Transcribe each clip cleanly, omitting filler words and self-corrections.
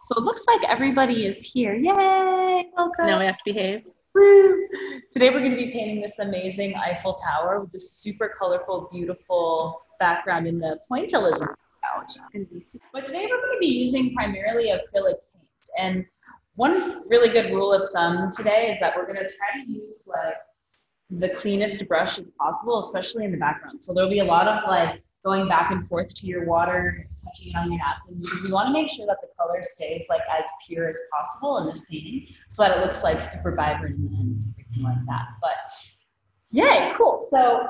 So it looks like everybody is here. Yay! Now Welcome. we have to behave. Woo! Today we're going to be painting this amazing Eiffel Tower with this super colorful, beautiful background in the pointillism, which is going to be super. But today we're going to be using primarily acrylic paint. And one really good rule of thumb today is that we're going to try to use like the cleanest brush as possible, especially in the background. So there'll be a lot of like going back and forth to your water, touching it on your napkin, because we want to make sure that the color stays like as pure as possible in this painting so that it looks like super vibrant and everything like that. But yay, cool. So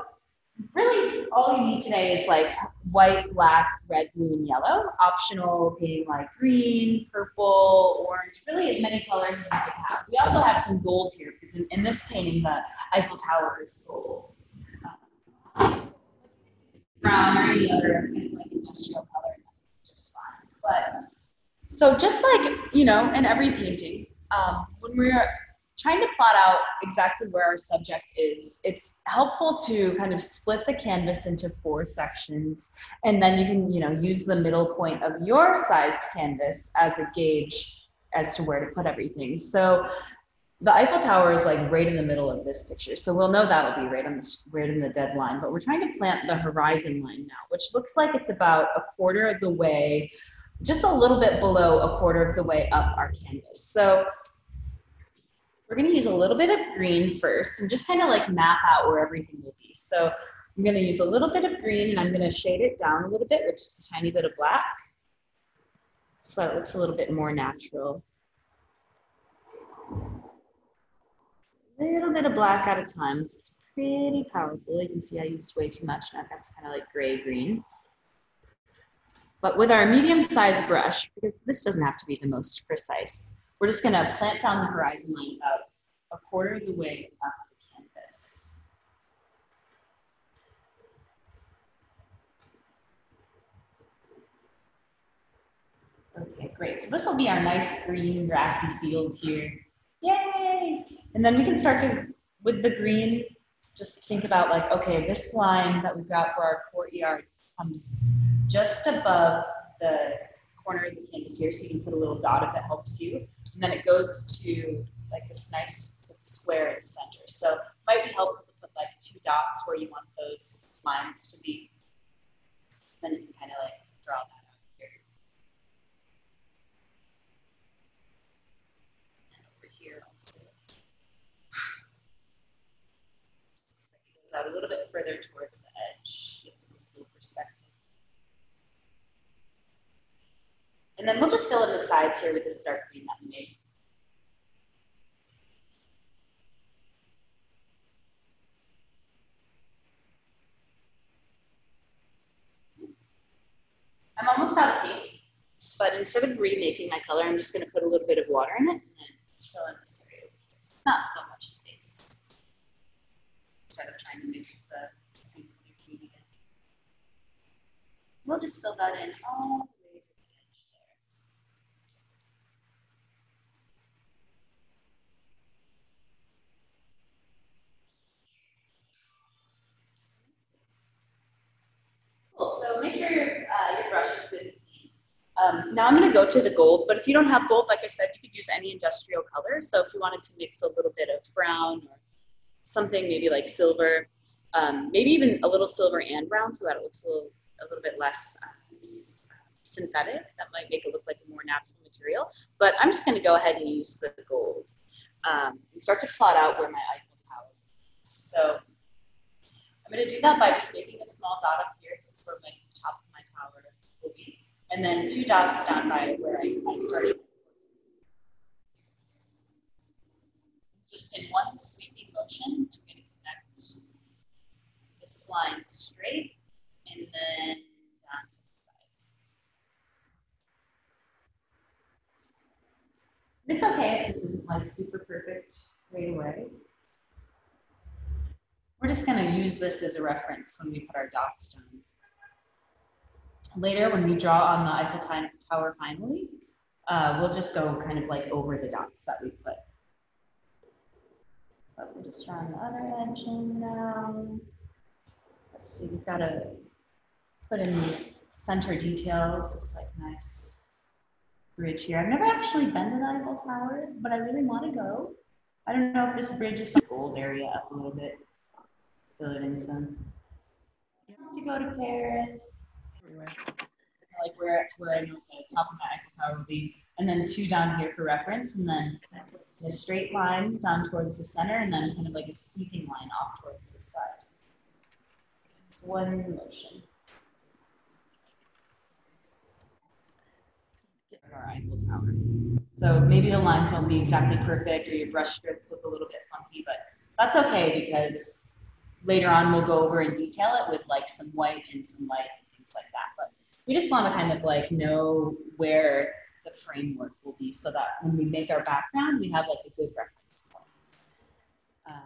really all you need today is like white, black, red, blue, and yellow. Optional being like green, purple, orange, really as many colors as you can have. We also have some gold here because in this painting, the Eiffel Tower is gold. Brown or any other kind of like industrial color, just fine. But so just like, you know, in every painting, when we're trying to plot out exactly where our subject is, it's helpful to kind of split the canvas into 4 sections, and then you can, you know, use the middle point of your sized canvas as a gauge as to where to put everything. So the Eiffel Tower is like right in the middle of this picture, so we'll know that'll be right in the dead line. But we're trying to plant the horizon line now, which looks like it's about a quarter of the way, just a little bit below a quarter of the way up our canvas. So we're going to use a little bit of green first and just kind of like map out where everything will be. So I'm going to use a little bit of green and I'm going to shade it down a little bit with just a tiny bit of black so that it looks a little bit more natural. A little bit of black at a time. It's pretty powerful. You can see I used way too much. Now that's kind of like gray-green. But with our medium-sized brush, because this doesn't have to be the most precise, we're just going to plant down the horizon line about a quarter of the way up the canvas. Okay, great. So this will be our nice green grassy field here. Yay! And then we can start to, with the green, just think about like, okay, this line that we've got for our courtyard comes just above the corner of the canvas here, so you can put a little dot if it helps you. And then it goes to like this nice square in the center. So it might be helpful to put like 2 dots where you want those lines to be. Then you can kind of like draw that out here. And over here also. Looks like it goes out a little bit further towards the edge. Get some cool perspective. And then we'll just fill in the sides here with this dark green that we made. I'm almost out of paint, but instead of remaking my color, I'm just going to put a little bit of water in it and then fill in this area over here. So it's not so much space. Instead of trying to mix the same color green again. We'll just fill that in all the way to the edge there. Cool, so make sure your brush is good. Now I'm going to go to the gold, but if you don't have gold, like I said, you could use any industrial color. So if you wanted to mix a little bit of brown or something maybe like silver, maybe even a little silver and brown so that it looks a little bit less synthetic. That might make it look like a more natural material. But I'm just going to go ahead and use the gold and start to plot out where my Eiffel Tower is. So I'm going to do that by just making a small dot up here. This is where my top of my tower will be. And then 2 dots down by where I started. Just in one sweeping motion, I'm going to connect this line straight and then down to the side. It's okay if this isn't like super perfect right away. We're just going to use this as a reference when we put our dots down. Later, when we draw on the Eiffel Tower finally, we'll just go kind of like over the dots that we put. But we'll just draw on the other edge now. Let's see, we've got to put in these center details. It's like nice bridge here. I've never actually been to the Eiffel Tower, but I really want to go. I don't know if this bridge is this gold area up a little bit. Fill it in some. To go to Paris. Like where I know the top of the Eiffel Tower will be, and then 2 down here for reference, and then a straight line down towards the center, and then kind of like a sweeping line off towards the side. It's one motion. Our Eiffel Tower. So maybe the lines won't be exactly perfect, or your brush strokes look a little bit funky, but that's okay because later on we'll go over and detail it with like some white and some light and things like that. But we just want to kind of like know where the framework will be so that when we make our background, we have like a good reference point.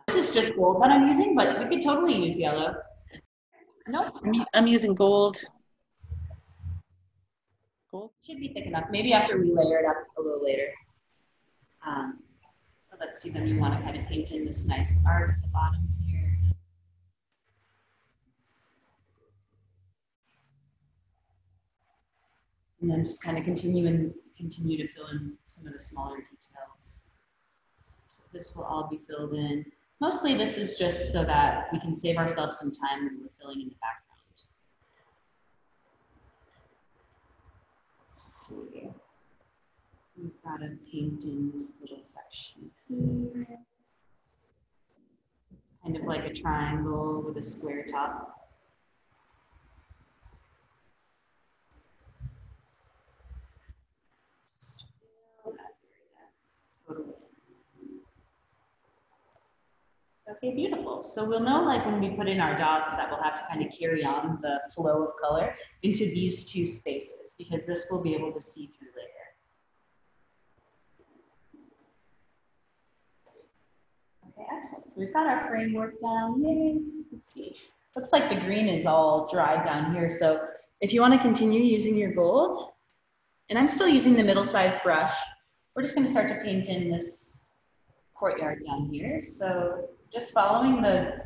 This is just gold that I'm using, but we could totally use yellow. Nope. I'm using gold. Gold? Should be thick enough. Maybe after we layer it up a little later. But let's see, then you want to kind of paint in this nice arc at the bottom here. And then just kind of continue to fill in some of the smaller details. So this will all be filled in. Mostly this is just so that we can save ourselves some time when we're filling in the background. Let's see. We've got to paint in this little section here. It's kind of like a triangle with a square top. Just fill that area totally. Okay, beautiful. So we'll know like when we put in our dots that we'll have to kind of carry on the flow of color into these 2 spaces because this we'll be able to see through later. Okay, excellent. So we've got our framework down. Yay. Let's see. Looks like the green is all dried down here. So if you want to continue using your gold, and I'm still using the middle-sized brush, we're just going to start to paint in this courtyard down here. So just following the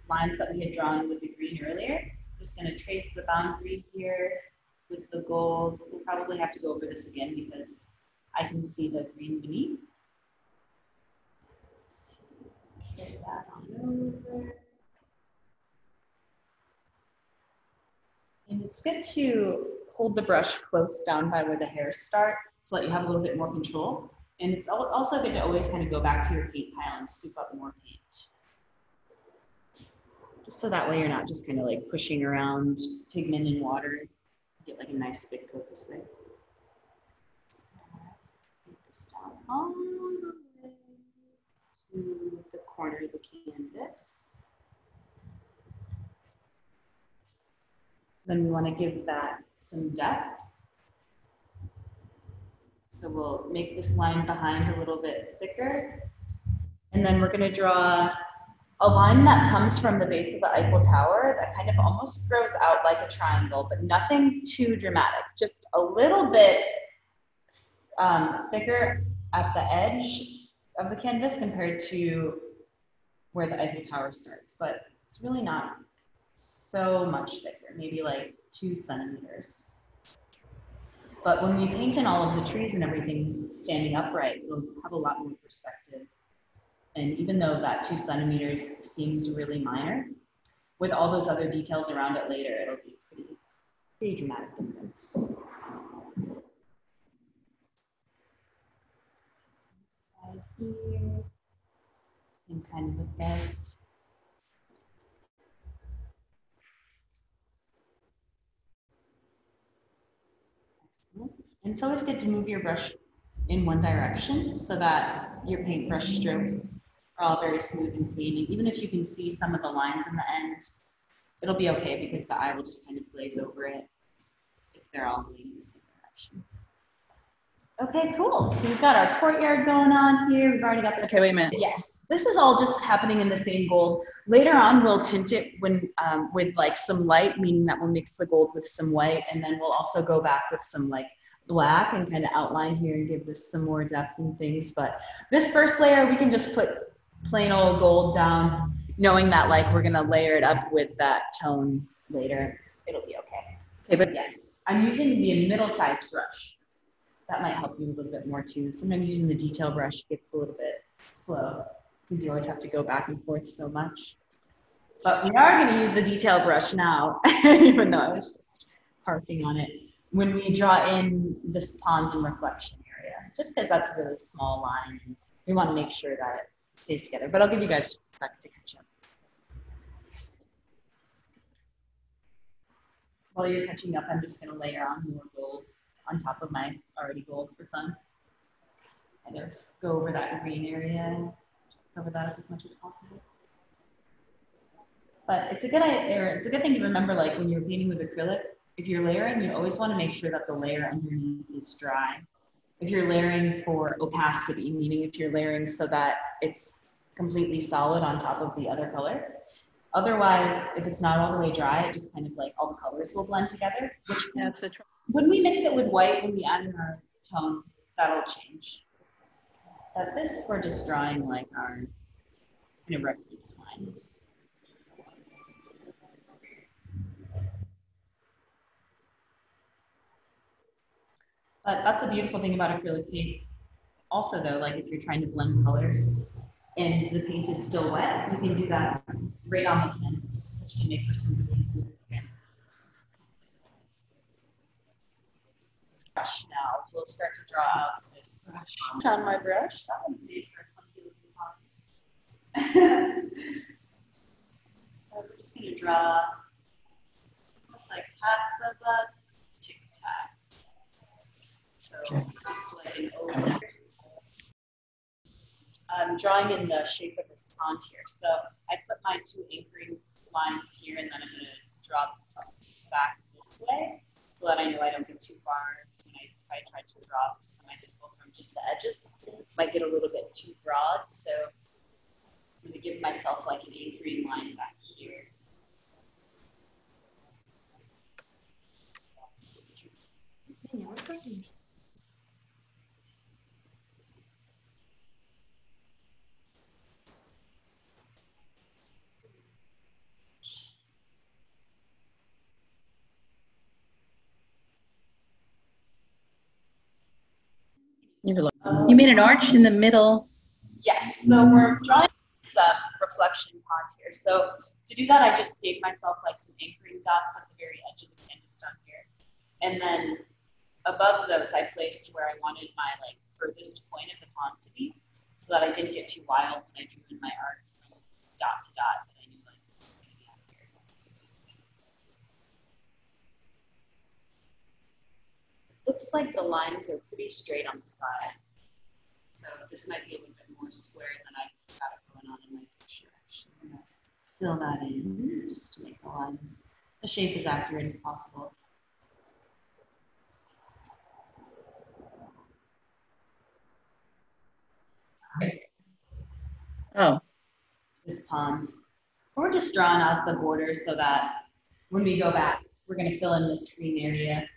lines that we had drawn with the green earlier, I'm just going to trace the boundary here with the gold. We'll probably have to go over this again because I can see the green beneath. Carry that on over. And it's good to hold the brush close down by where the hairs start so that you have a little bit more control. And it's also good to always kind of go back to your paint pile and scoop up more paint. Just so that way you're not just kind of like pushing around pigment and water. Get like a nice big coat this way. So let's take this down all the way to the corner of the canvas. Then we want to give that some depth. So we'll make this line behind a little bit thicker. And then we're going to draw a line that comes from the base of the Eiffel Tower that kind of almost grows out like a triangle, but nothing too dramatic. Just a little bit thicker at the edge of the canvas compared to where the Eiffel Tower starts. But it's really not so much thicker, maybe like 2 centimeters. But when we paint in all of the trees and everything standing upright, we'll have a lot more perspective. And even though that 2 centimeters seems really minor, with all those other details around it later, it'll be pretty dramatic difference. Side here, same kind of effect. Excellent. And it's always good to move your brush in one direction so that your paintbrush strokes are all very smooth and clean. And even if you can see some of the lines in the end, it'll be okay because the eye will just kind of glaze over it if they're all going in the same direction. Okay, cool. So we've got our courtyard going on here. We've already got the... Okay, wait a minute. Yes, this is all just happening in the same gold. Later on, we'll tint it when with like some light, meaning that we'll mix the gold with some white, and then we'll also go back with some like black and kind of outline here and give this some more depth and things. But this first layer, we can just put plain old gold down, knowing that like we're gonna layer it up with that tone later. It'll be okay. Okay, but yes, I'm using the middle-sized brush. that might help you a little bit more too. Sometimes using the detail brush gets a little bit slow because you always have to go back and forth so much. But we are going to use the detail brush now, even though I was just harping on it, when we draw in this pond and reflection area, just because that's a really small line. And we want to make sure that it stays together. But I'll give you guys just a second to catch up. While you're catching up, I'm just going to layer on more gold on top of my already gold for fun. Kind of go over that green area, cover that up as much as possible. But it's a good idea, it's a good thing to remember, like when you're painting with acrylic, if you're layering, you always want to make sure that the layer underneath is dry. If you're layering for opacity, meaning if you're layering so that it's completely solid on top of the other color. Otherwise, if it's not all the way dry, it just kind of like all the colors will blend together. Which That's the trouble. when we mix it with white, when we add in our tone, that'll change. But this, we're just drawing like our kind of reference lines. But that's a beautiful thing about acrylic paint. Also though, like if you're trying to blend colors and the paint is still wet, you can do that right on the canvas, which can make for some really cool transfer. Brush now, we'll start to draw out this on my brush. That one's made for funky looking pots. So we're just gonna draw almost like half of a tic tac. So just like an oval. I'm drawing in the shape of this pond here. So I put my two anchoring lines here, and then I'm going to draw back this way so that I know I don't get too far. If I try to draw a semicircle from just the edges, it might get a little bit too broad. So I'm going to give myself like an anchoring line back here. You made an arch in the middle. Yes, so we're drawing this reflection pond here. So to do that, I just gave myself like some anchoring dots at the very edge of the canvas down here. And then above those, I placed where I wanted my like furthest point of the pond to be, so that I didn't get too wild when I drew in my arc from dot to dot that I knew like was going to be out here. Looks like the lines are pretty straight on the side. So this might be a little bit more square than I've got it going on in my picture. Actually, I'm gonna fill that in just to make the lines, the shape as accurate as possible. Oh. This pond. We're just drawing out the border so that when we go back, we're going to fill in this green area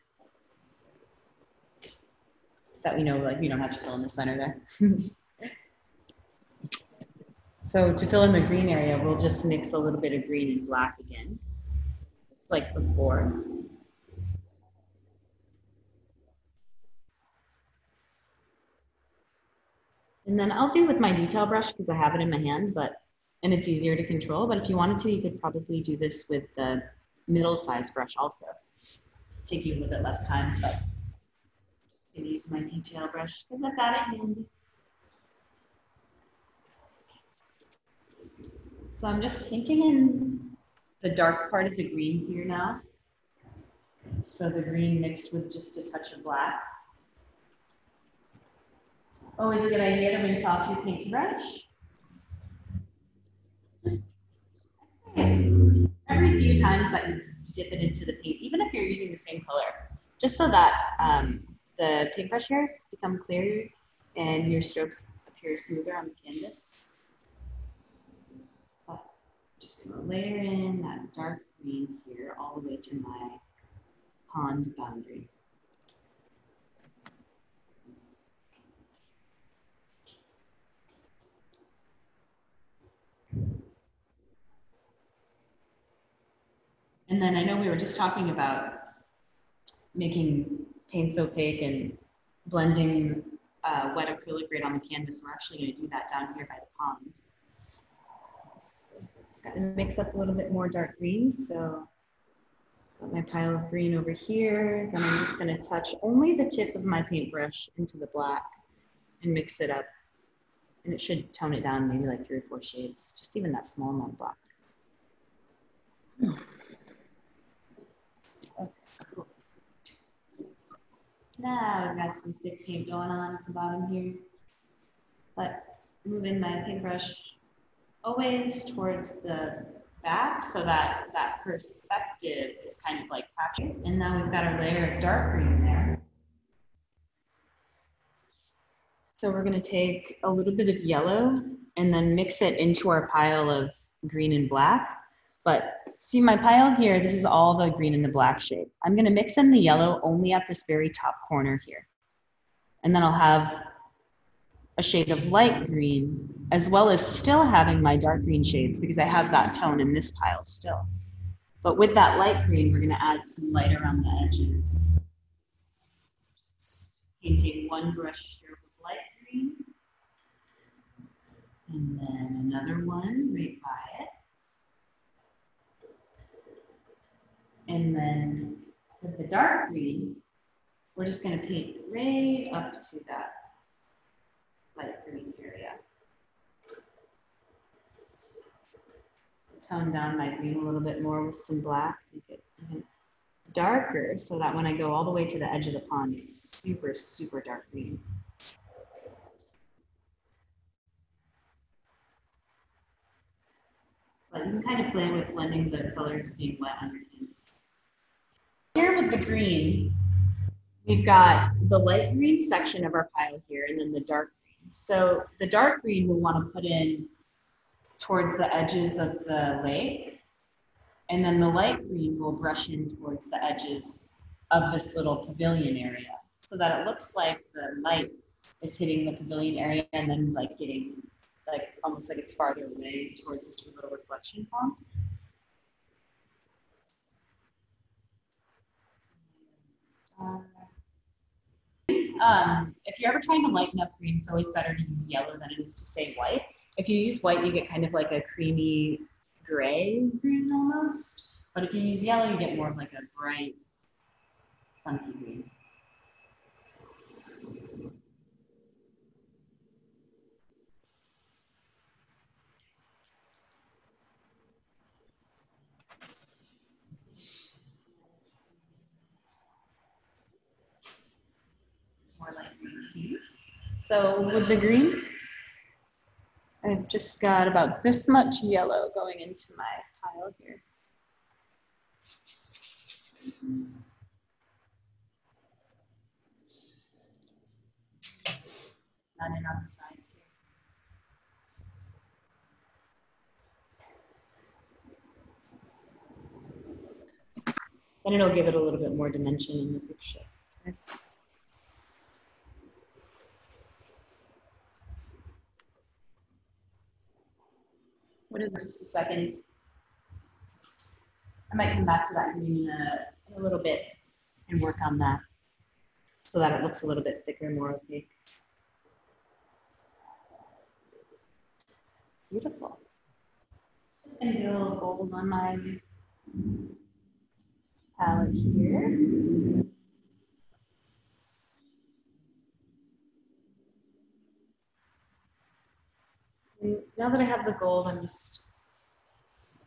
that we know, like we don't have to fill in the center there. So to fill in the green area, we'll just mix a little bit of green and black again, just like before. And then I'll do with my detail brush because I have it in my hand, and it's easier to control. But if you wanted to, you could probably do this with the middle-sized brush also. Take you a little bit less time, but I'm just gonna use my detail brush because I've got it handy. So I'm just painting in the dark part of the green here now. So the green mixed with just a touch of black. Always a good idea to rinse off your paintbrush. Just every few times that you dip it into the paint, even if you're using the same color, just so that the paintbrush hairs become clearer and your strokes appear smoother on the canvas. Just gonna layer in that dark green here all the way to my pond boundary. And then I know we were just talking about making paints opaque and blending wet acrylic right on the canvas. We're actually going to do that down here by the pond. Just got to mix up a little bit more dark greens. So got my pile of green over here. Then I'm just going to touch only the tip of my paintbrush into the black and mix it up. And it should tone it down maybe like 3 or 4 shades, just even that small amount of black. Okay, cool. Now I've got some thick paint going on at the bottom here. But moving my paintbrush always towards the back so that that perspective is kind of like captured. And now we've got our layer of dark green there. So we're going to take a little bit of yellow and then mix it into our pile of green and black. But see my pile here, this is all the green and the black shade. I'm going to mix in the yellow only at this very top corner here. And then I'll have a shade of light green, as well as still having my dark green shades because I have that tone in this pile still. But with that light green, we're going to add some light around the edges. Just painting one brush stroke of light green, and then another one right by it. And then with the dark green, we're just going to paint right up to that light green area. Tone down my green a little bit more with some black, make it even darker so that when I go all the way to the edge of the pond, it's super, super dark green. But you can kind of play with blending the colors being wet on your canvas. Here with the green, we've got the light green section of our pile here and then the dark green. So the dark green we'll want to put in towards the edges of the lake. And then the light green will brush in towards the edges of this little pavilion area so that it looks like the light is hitting the pavilion area and then like getting like almost like it's farther away towards this little reflection pond. If you're ever trying to lighten up green, it's always better to use yellow than it is to say white. If you use white, you get kind of like a creamy gray green almost. But if you use yellow, you get more of like a bright, funky green. More like green seeds. So with the green, I've just got about this much yellow going into my pile here. Not in on the sides here. Then it'll give it a little bit more dimension in the picture. Okay. What is just a second? I might come back to that green in a little bit and work on that so that it looks a little bit thicker, more opaque. Beautiful. Just gonna get a little gold on my palette here. And now that I have the gold, I'm just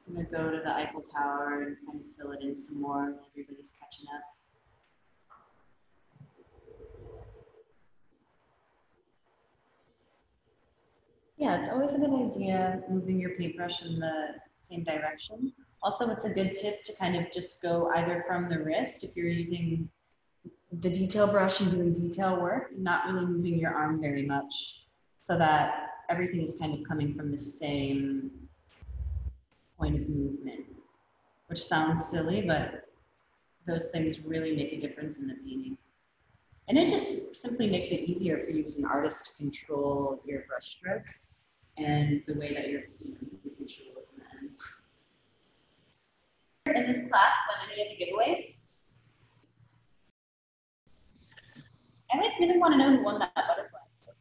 gonna go to the Eiffel Tower and kind of fill it in some more while everybody's catching up. Yeah, it's always a good idea moving your paintbrush in the same direction. Also, it's a good tip to kind of just go either from the wrist if you're using the detail brush and doing detail work, not really moving your arm very much so that everything is kind of coming from the same point of movement, which sounds silly, but those things really make a difference in the painting. And it just simply makes it easier for you as an artist to control your brush strokes and the way that you're, you control it in the end. In this class, when any of the giveaways, I like really want to know who won that butterfly. So.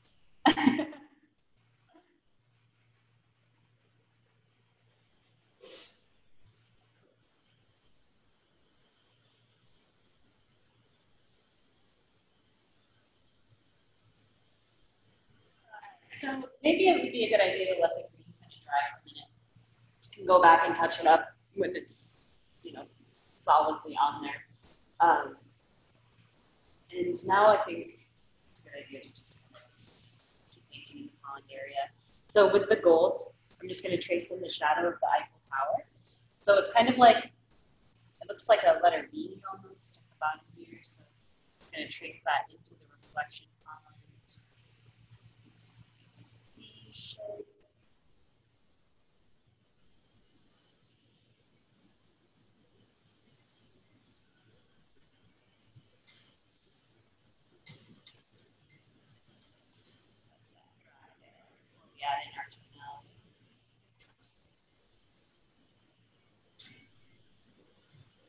So maybe it would be a good idea to let the green kind of dry for a minute and go back and touch it up when it's, you know, solidly on there. And now I think it's a good idea to just keep painting in the pond area. So with the gold, I'm just going to trace in the shadow of the Eiffel Tower. So it's kind of like, it looks like a letter B almost at the bottom here. So I'm just going to trace that into the reflection pond.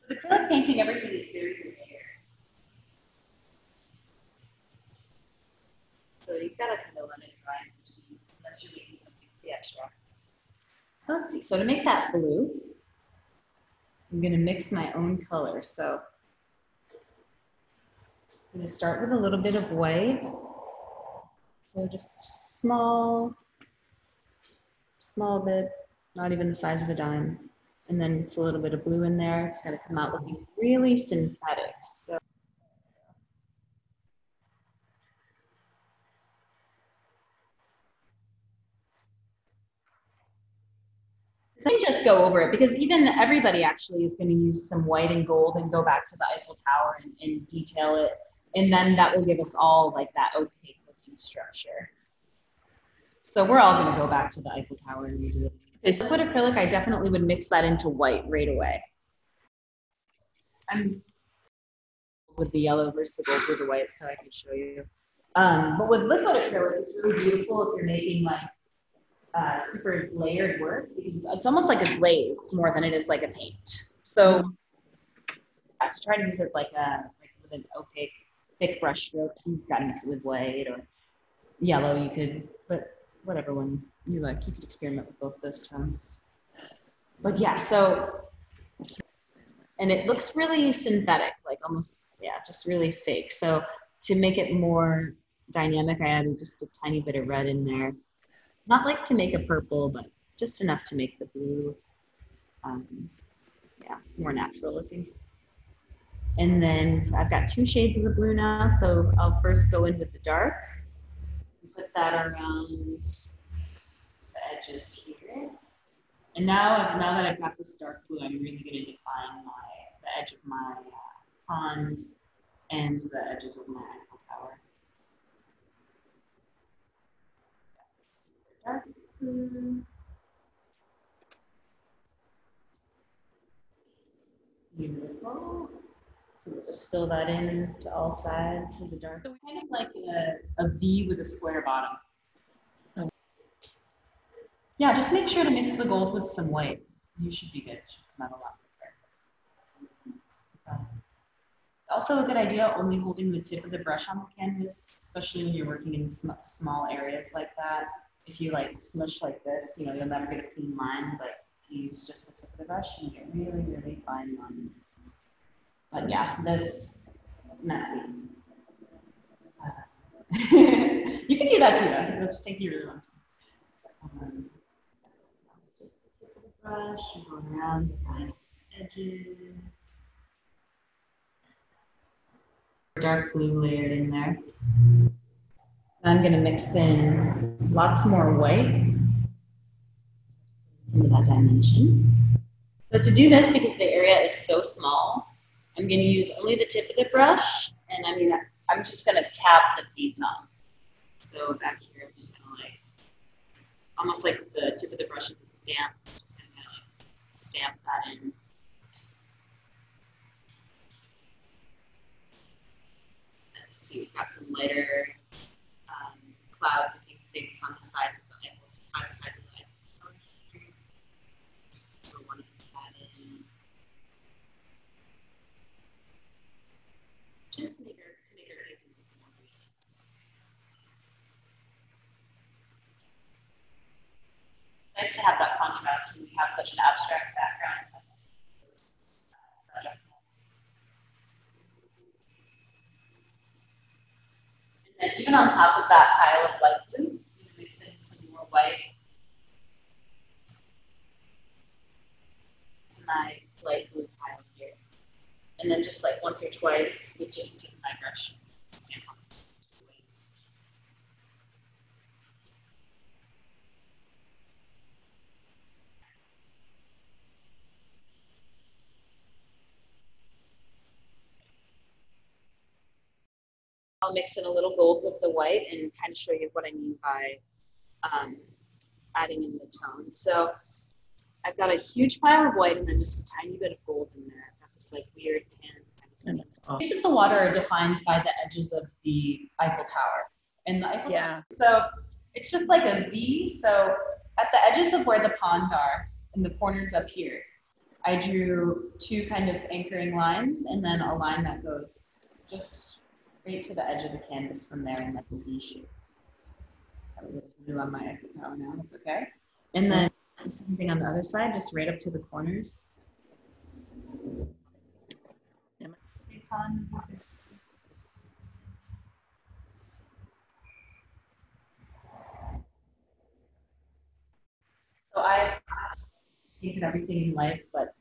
With acrylic painting, everything is very layered. So you've got to kind of let it dry in between, unless you're making something pretty abstract. Let's see. So to make that blue, I'm going to mix my own color. So I'm going to start with a little bit of white. So just small bit, not even the size of a dime. And then it's a little bit of blue in there. It's going to come out looking really synthetic. So I just go over it because even everybody actually is going to use some white and gold and go back to the Eiffel Tower and detail it. And then that will give us all like that opaque looking structure. So we're all going to go back to the Eiffel Tower and redo it. Okay, so with acrylic, I definitely would mix that into white right away. I'm with the yellow versus the gold with the white, so I can show you. But with liquid acrylic, it's really beautiful if you're making like super layered work because it's almost like a glaze more than it is like a paint. So to try to use it like with an opaque, thick brush stroke, you've got to mix it with white or yellow. You could, but whatever one you like, you could experiment with both those tones. But yeah, so, and it looks really synthetic, like almost, yeah, just really fake. So to make it more dynamic, I added just a tiny bit of red in there. Not like to make a purple, but just enough to make the blue, yeah, more natural looking. And then I've got 2 shades of the blue now, so I'll first go in with the dark. Put that around the edges here. And now that I've got this dark blue, I'm really going to define the edge of my pond and the edges of my Eiffel Tower. Dark blue. Beautiful. So we'll just fill that in to all sides of the dark. So kind of like a V with a square bottom. Oh. Yeah, just make sure to mix the gold with some white. You should be good. It should come out a lot quicker. Also a good idea, only holding the tip of the brush on the canvas, especially when you're working in small areas like that. If you like smush like this, you know, you'll never get a clean line, but if you use just the tip of the brush, you get really, really fine lines. But yeah, this messy. You can do that too, though. It'll just take you really long time. Just the tip of the brush and going around the fine edges. Dark blue layered in there. I'm going to mix in lots more white. Some of that dimension. But to do this, because the area is so small, I'm going to use only the tip of the brush, and I'm just going to tap the paint on. So back here, I'm just going to like, almost like the tip of the brush is a stamp. I'm just going to kind of like stamp that in. And see, we've got some lighter cloud-looking things on the sides of the Eiffel Tower. So I want to put that in. Just to make her painting look more nice. to have that contrast when we have such an abstract background. Subject. And then even on top of that pile of light blue, you can mix in some more white to my light blue pile here. And then just like once or twice with just the tip of my brush, just stamp on the side. I'll mix in a little gold with the white and kind of show you what I mean by adding in the tone. So I've got a huge pile of white and then just a tiny bit of gold in there. I've got this like weird tan kind of skin. The shapes of the water are defined by the edges of the Eiffel Tower. And the Eiffel Tower. So it's just like a V. So at the edges of where the pond are and the corners up here, I drew two kind of anchoring lines and then a line that goes just straight to the edge of the canvas from there in like a V shape. Got a little blue on my Eiffel Tower now, that's okay. And then the same thing on the other side, just right up to the corners. So I painted everything in light, but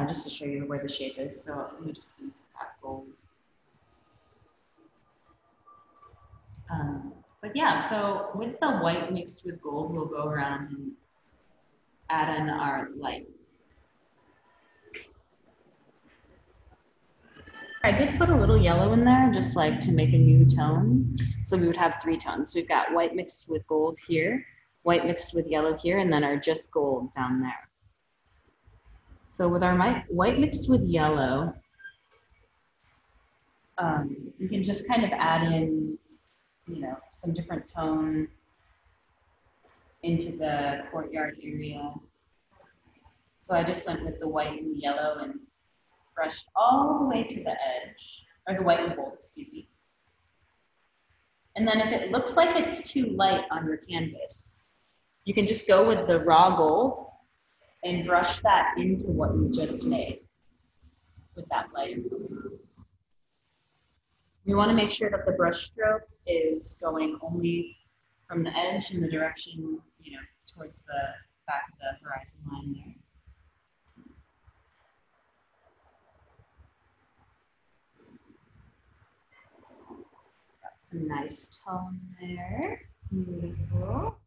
just to show you where the shape is. So let me just paint that gold. But yeah, so with the white mixed with gold, we'll go around and add in our light. I did put a little yellow in there just like to make a new tone. So we would have three tones. We've got white mixed with gold here, white mixed with yellow here, and then our just gold down there. So with our white mixed with yellow, you can just kind of add in, you know, some different tone into the courtyard area. So I just went with the white and the yellow and brushed all the way to the edge, or the white and gold, excuse me. And then if it looks like it's too light on your canvas, you can just go with the raw gold and brush that into what you just made with that lighter. You want to make sure that the brush stroke is going only from the edge in the direction, you know, towards the back of the horizon line there. Got some nice tone there. Beautiful.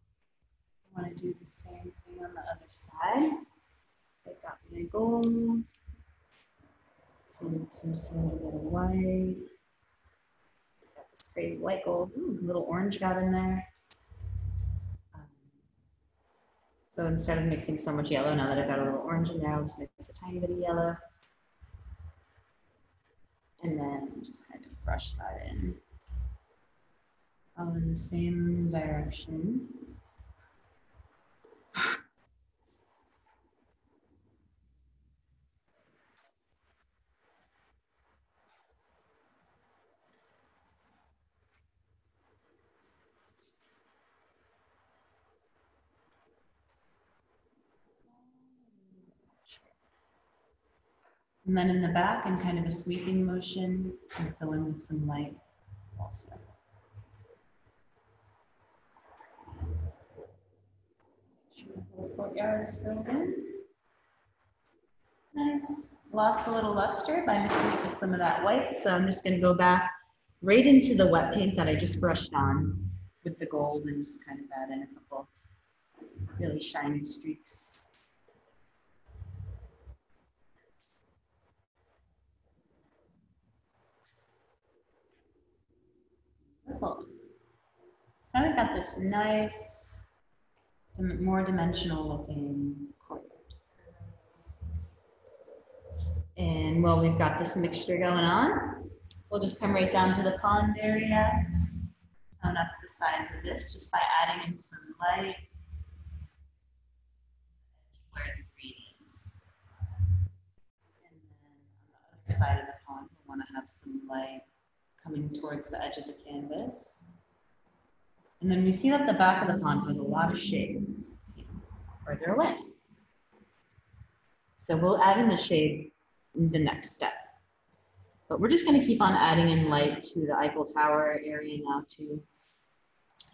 I want to do the same thing on the other side. I've got my gold. So mix in just a little bit of white. Got this great white gold. Ooh, a little orange got in there. So instead of mixing so much yellow, now that I've got a little orange in there, I'll just mix a tiny bit of yellow. And then just kind of brush that in. All in the same direction. And then in the back, in kind of a sweeping motion, and fill in with some light also. Sure the whole courtyard is filled in. Nice. Lost a little luster by mixing it with some of that white, so I'm just going to go back right into the wet paint that I just brushed on with the gold and just kind of add in a couple really shiny streaks. Cool. So I've got this nice, more dimensional looking courtyard. And while we've got this mixture going on, we'll just come right down to the pond area, tone up the sides of this just by adding in some light where the green is. And then on the other side of the pond, we want to have some light coming towards the edge of the canvas. And then we see that the back of the pond has a lot of shade. It's, you know, further away. So we'll add in the shade in the next step. But we're just going to keep on adding in light to the Eiffel Tower area now too.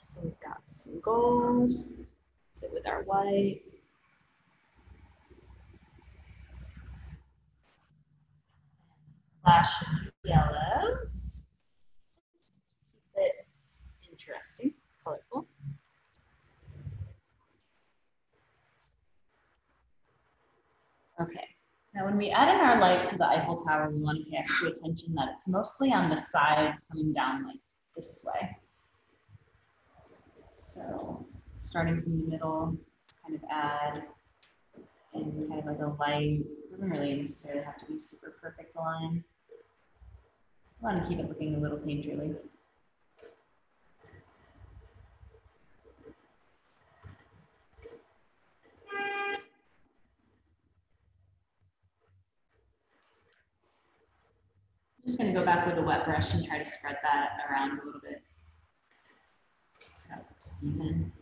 So we've got some gold, sit with our white. Flash of yellow. Keep it interesting, colorful. Okay, now when we add in our light to the Eiffel Tower, we want to pay extra attention that it's mostly on the sides coming down like this way. So starting from the middle, kind of add in kind of like a light, doesn't really necessarily have to be super perfect line. I want to keep it looking a little painterly. I'm just going to go back with a wet brush and try to spread that around a little bit. So that looks even.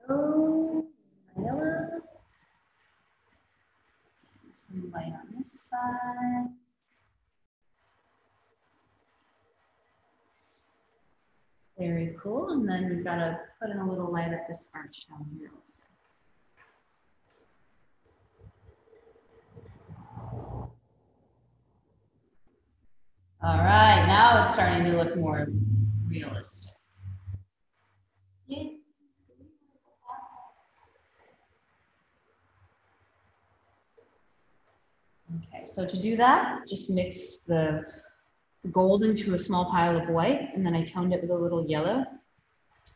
Oh, yellow. Some light on this side. Very cool. And then we've got to put in a little light at this arch down here also. All right, now it's starting to look more realistic. Yeah. Okay, so to do that, just mixed the gold into a small pile of white, and then I toned it with a little yellow.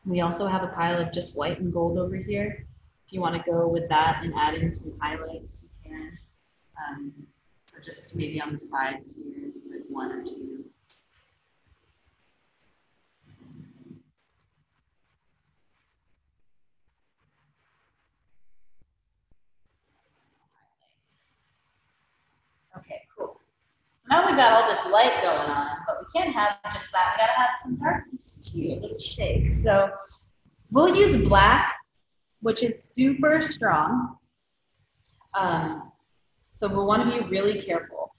We also have a pile of just white and gold over here. If you want to go with that and add in some highlights, you can. So just maybe on the sides here, like one or two. Okay, cool. So now we've got all this light going on, but we can't have just that. We gotta have some darkness too, a little shade. So we'll use black, which is super strong. So we'll want to be really careful.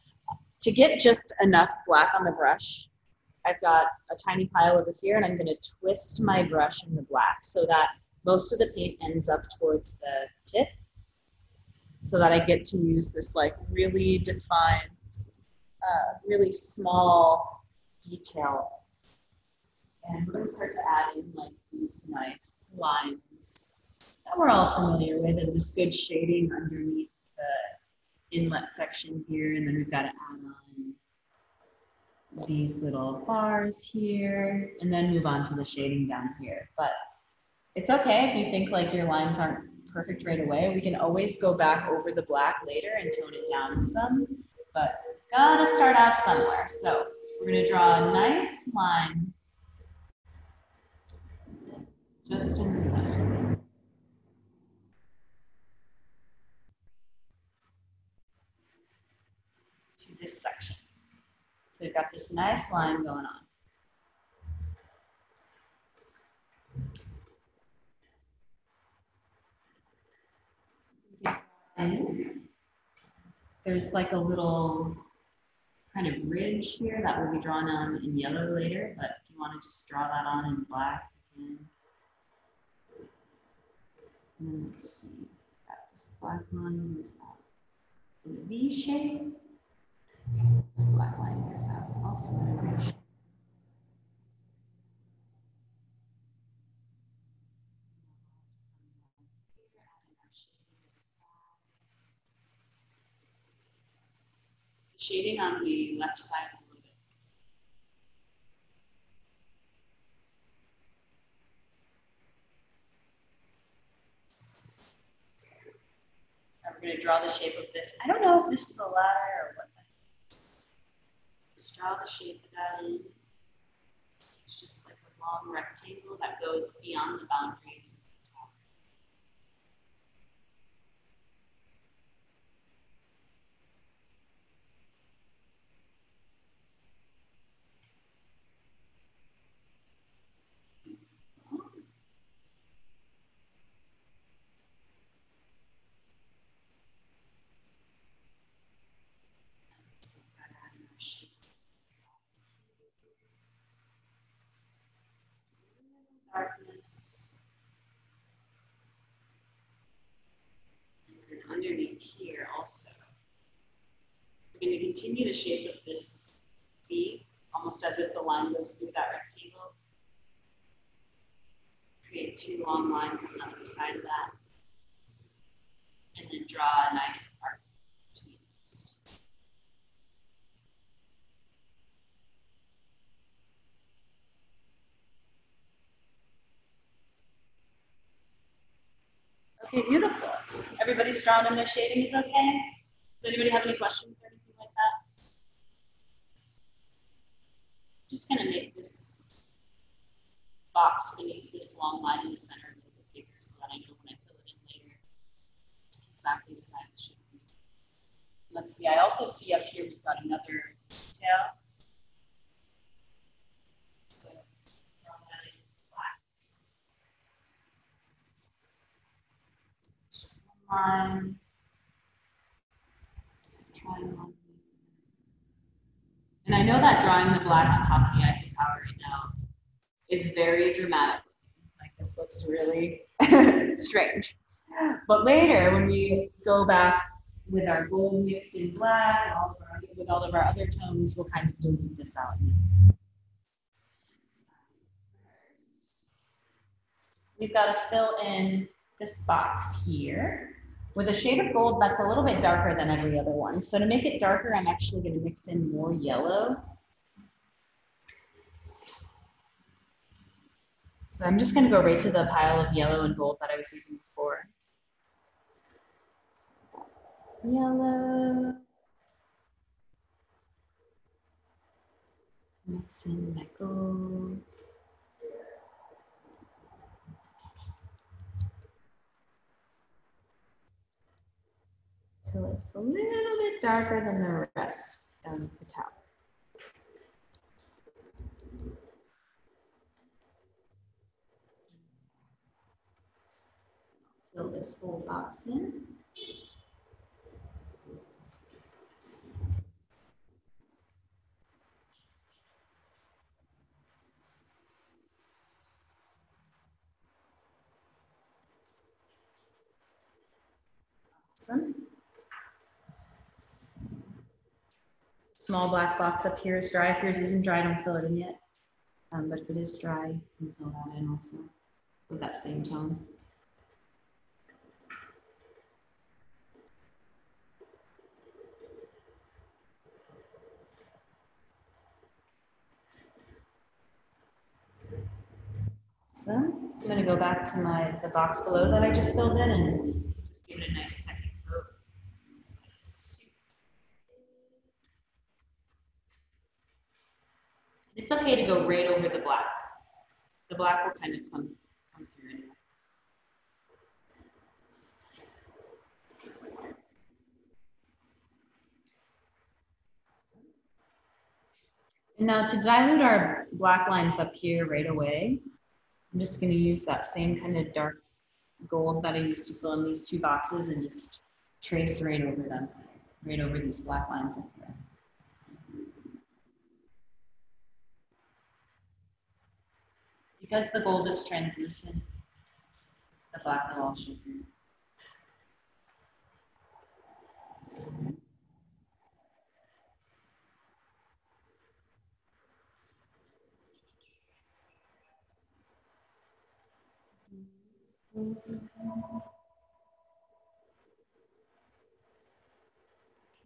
To get just enough black on the brush, I've got a tiny pile over here, and I'm going to twist my brush in the black so that most of the paint ends up towards the tip, so that I get to use this like really defined, really small detail. And we're going to start to add in like these nice lines that we're all familiar with, and this good shading underneath the inlet section here, and then we've got to add on these little bars here, and then move on to the shading down here. But it's okay if you think like your lines aren't perfect right away. We can always go back over the black later and tone it down some, but gotta start out somewhere. So we're gonna draw a nice line just in the center. To this section. So we've got this nice line going on. And there's like a little kind of ridge here that will be drawn on in yellow later, but if you want to just draw that on in black, you can. And then let's see, got this black line goes out in a V shape. This black line goes out also in a V shape. The shading on the left side is a little bit. Now we're going to draw the shape of this. I don't know if this is a ladder or what that is. Just draw the shape of that in. It's just like a long rectangle that goes beyond the boundaries of the tower. in here also. We're going to continue the shape of this V, almost as if the line goes through that rectangle. Create two long lines on the other side of that. And then draw a nice arc between those. Okay, beautiful. Everybody's drawn and their shading is okay? Does anybody have any questions or anything like that? Just gonna make this box beneath this long line in the center a little bit bigger so that I know when I fill it in later exactly the size it should be. Let's see, I also see up here we've got another detail. So draw that in black. So it's just one line. Triangle. And I know that drawing the black on top of the Eiffel Tower right now is very dramatic looking. Like this looks really strange. But later, when we go back with our gold mixed in black and with all of our other tones, we'll kind of dilute this out. We've got to fill in this box here with a shade of gold that's a little bit darker than every other one. So to make it darker, I'm actually going to mix in more yellow. So I'm just going to go right to the pile of yellow and gold that I was using before. Yellow. Mix in my gold. So it's a little bit darker than the rest of the tower. Fill this whole box in. Awesome. Small black box up here is dry. If yours isn't dry, don't fill it in yet. But if it is dry, you can fill that in also with that same tone. Awesome. I'm going to go back to the box below that I just filled in and just give it a nice second coat. It's okay to go right over the black. The black will kind of come through anyway. And now to dilute our black lines up here right away, I'm just going to use that same kind of dark gold that I used to fill in these two boxes and just trace right over them, right over these black lines up here. Because the gold is translucent, the black will all show through.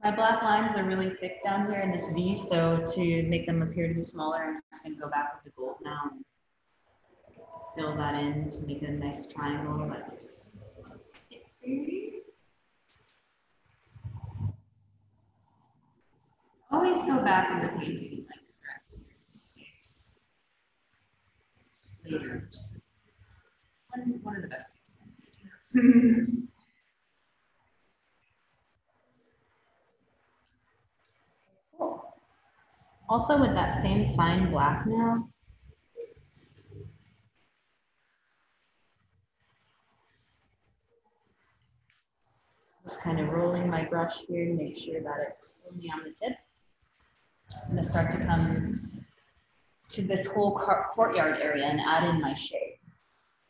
My black lines are really thick down here in this V, so to make them appear to be smaller, I'm just going to go back with the gold now and fill that in to make a nice triangle that looks thick. Always go back in the painting and like correct your mistakes later. Just one of the best things I do. Cool. Also with that same fine black now, just kind of rolling my brush here to make sure that it's only on the tip. I'm going to start to come to this whole courtyard area and add in my shade.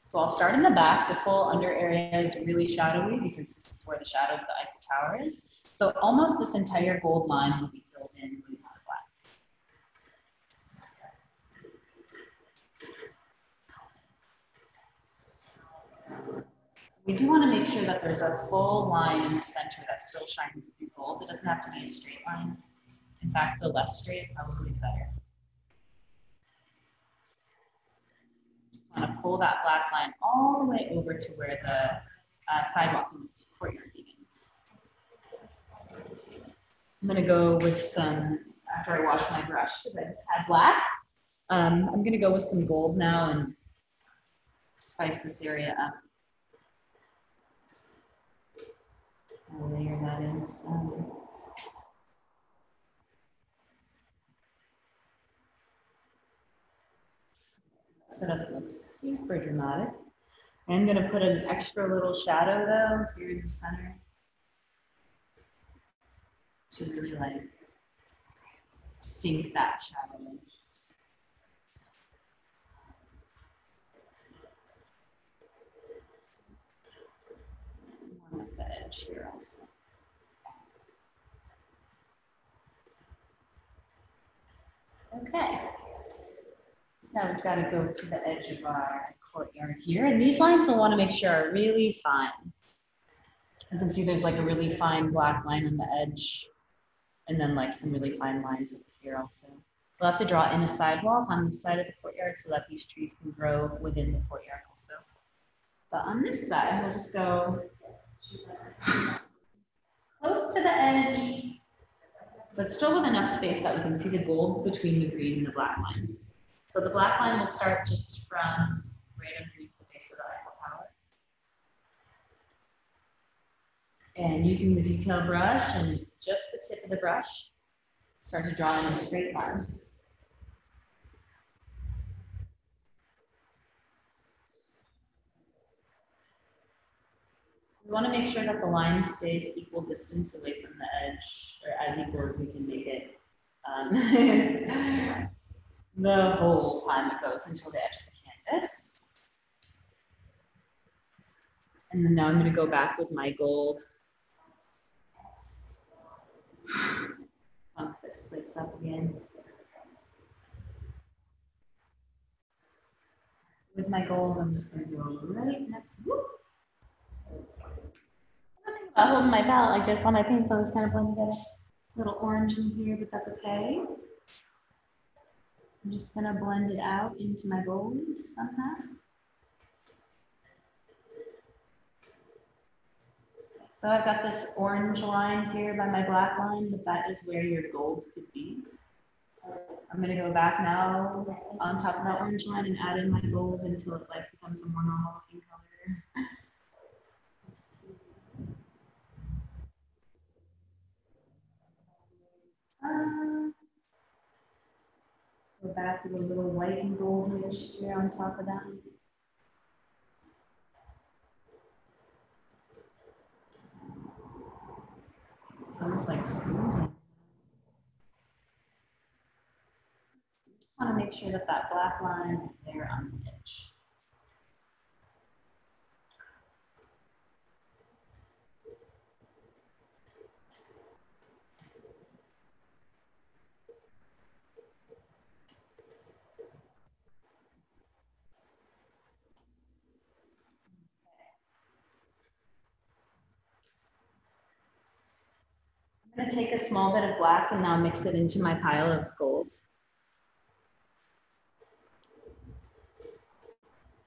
So I'll start in the back. This whole under area is really shadowy because this is where the shadow of the Eiffel Tower is. So almost this entire gold line will be filled in with black. We do want to make sure that there's a full line in the center that still shines through gold. It doesn't have to be a straight line. In fact, the less straight, probably the better. Just want to pull that black line all the way over to where the sidewalk in the courtyard begins. I'm going to go with some, after I wash my brush, because I just had black, I'm going to go with some gold now and spice this area up. I'll layer that in some. So it doesn't look super dramatic. I'm going to put an extra little shadow though here in the center to really like sink that shadow in. Warm up the edge here also. Okay. Now we've got to go to the edge of our courtyard here, and these lines we'll want to make sure are really fine. You can see there's like a really fine black line on the edge, and then like some really fine lines over here also. We'll have to draw in a sidewalk on this side of the courtyard so that these trees can grow within the courtyard also. But on this side, we'll just go close to the edge, but still with enough space that we can see the gold between the green and the black lines. So the black line will start just from right underneath the base of the Eiffel Tower. And using the detail brush and just the tip of the brush, start to draw in a straight line. We want to make sure that the line stays equal distance away from the edge, or as equal as we can make it. The whole time it goes until the edge of the canvas. And then now I'm going to go back with my gold. Pump this place up again. With my gold, I'm just going to go right next. Whoop. I'm thinking about holding my palette like this on my paint, so I was kind of blend together. It's a little orange in here, but that's okay. I'm just going to blend it out into my gold somehow. So I've got this orange line here by my black line, but that is where your gold could be. I'm going to go back now on top of that orange line and add in my gold until it like becomes a more normal looking color. Go back with a little white and gold mixture on top of that. It's almost like smoothing. Just want to make sure that that black line is there on the edge. I'm going to take a small bit of black and now mix it into my pile of gold.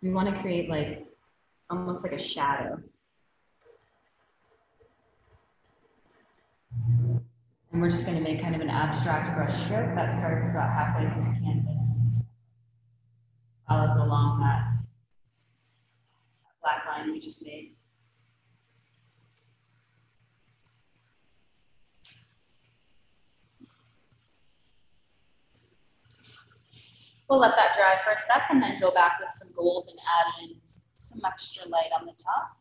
We want to create like almost like a shadow. And we're just going to make kind of an abstract brush stroke that starts about halfway through the canvas. Follows along that black line we just made. We'll let that dry for a sec and then go back with some gold and add in some extra light on the top.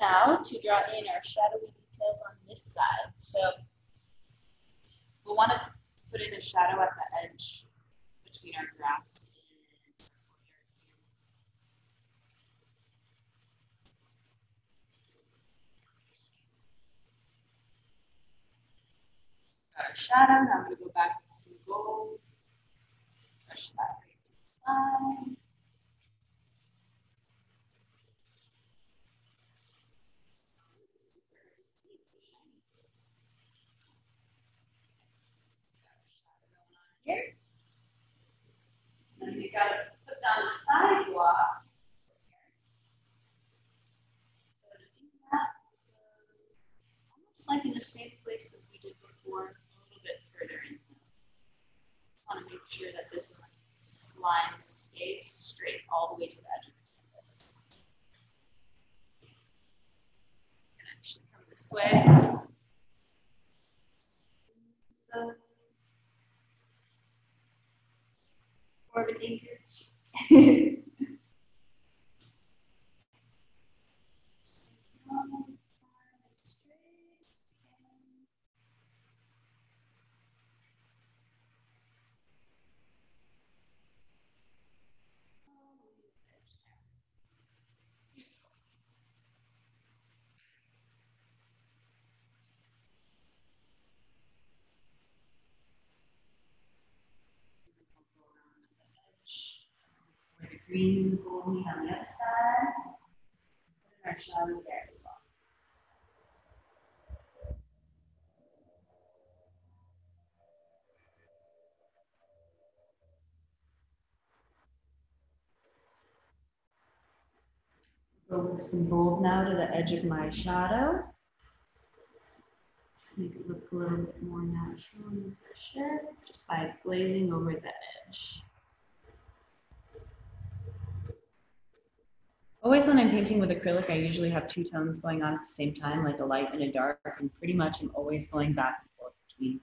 Now to draw in our shadowy details on this side. So we'll want to put in a shadow at the edge between our grass and our shadow. Now I'm going to go back with some gold. Brush that right to the side. Here. And then we got to put down a sidewalk. So to do that, almost like in the same place as we did before, a little bit further in. I want to make sure that this line stays straight all the way to the edge of the canvas. I'm going to actually come this way. So, more of an anchor. Where the green and the gold meet on the other side. Put our shadow there as well. Go with some gold now to the edge of my shadow. Make it look a little bit more natural in the pressure, just by glazing over the edge. Always when I'm painting with acrylic, I usually have two tones going on at the same time, like a light and a dark, and pretty much I'm always going back and forth between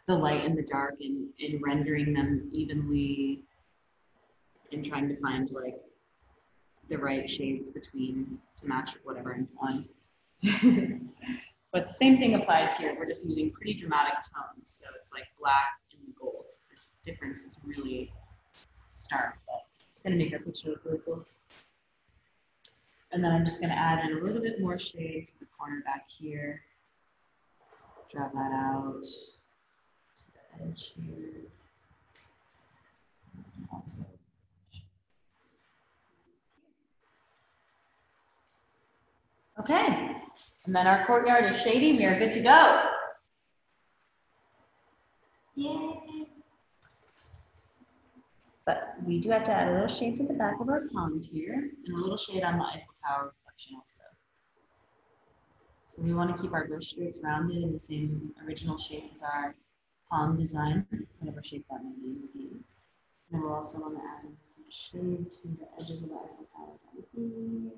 the light and the dark and rendering them evenly and trying to find like the right shades between to match whatever I'm on. But the same thing applies here. We're just using pretty dramatic tones. So it's like black and gold. The difference is really stark, but it's going to make our picture look really cool. And then I'm just going to add in a little bit more shade to the corner back here. Draw that out to the edge here. And also. Okay. And then our courtyard is shady. We are good to go. Yay. But we do have to add a little shade to the back of our pond here and a little shade on the Eiffel Tower reflection also. So we want to keep our brush strokes rounded in the same original shape as our pond design, whatever shape that may be. And then we'll also want to add some shade to the edges of the Eiffel Tower down here.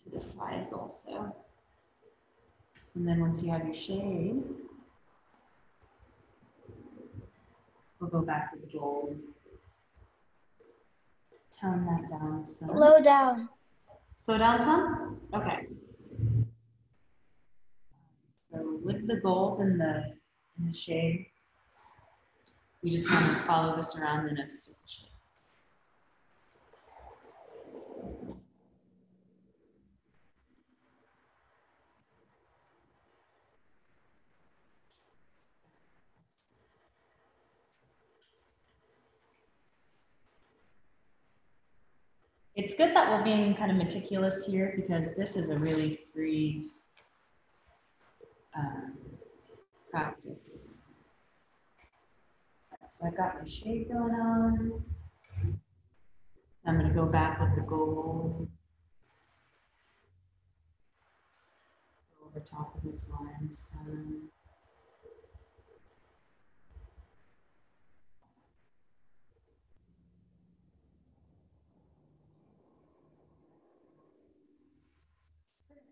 To the sides also. And then once you have your shade, we'll go back to the gold. Tone that down some. Slow down. Slow down some? Okay. So with the gold and the shade, we just want to follow this around in a circle shape. It's good that we're being kind of meticulous here because this is a really free practice. So I've got my shade going on. I'm going to go back with the gold. Go over top of those lines.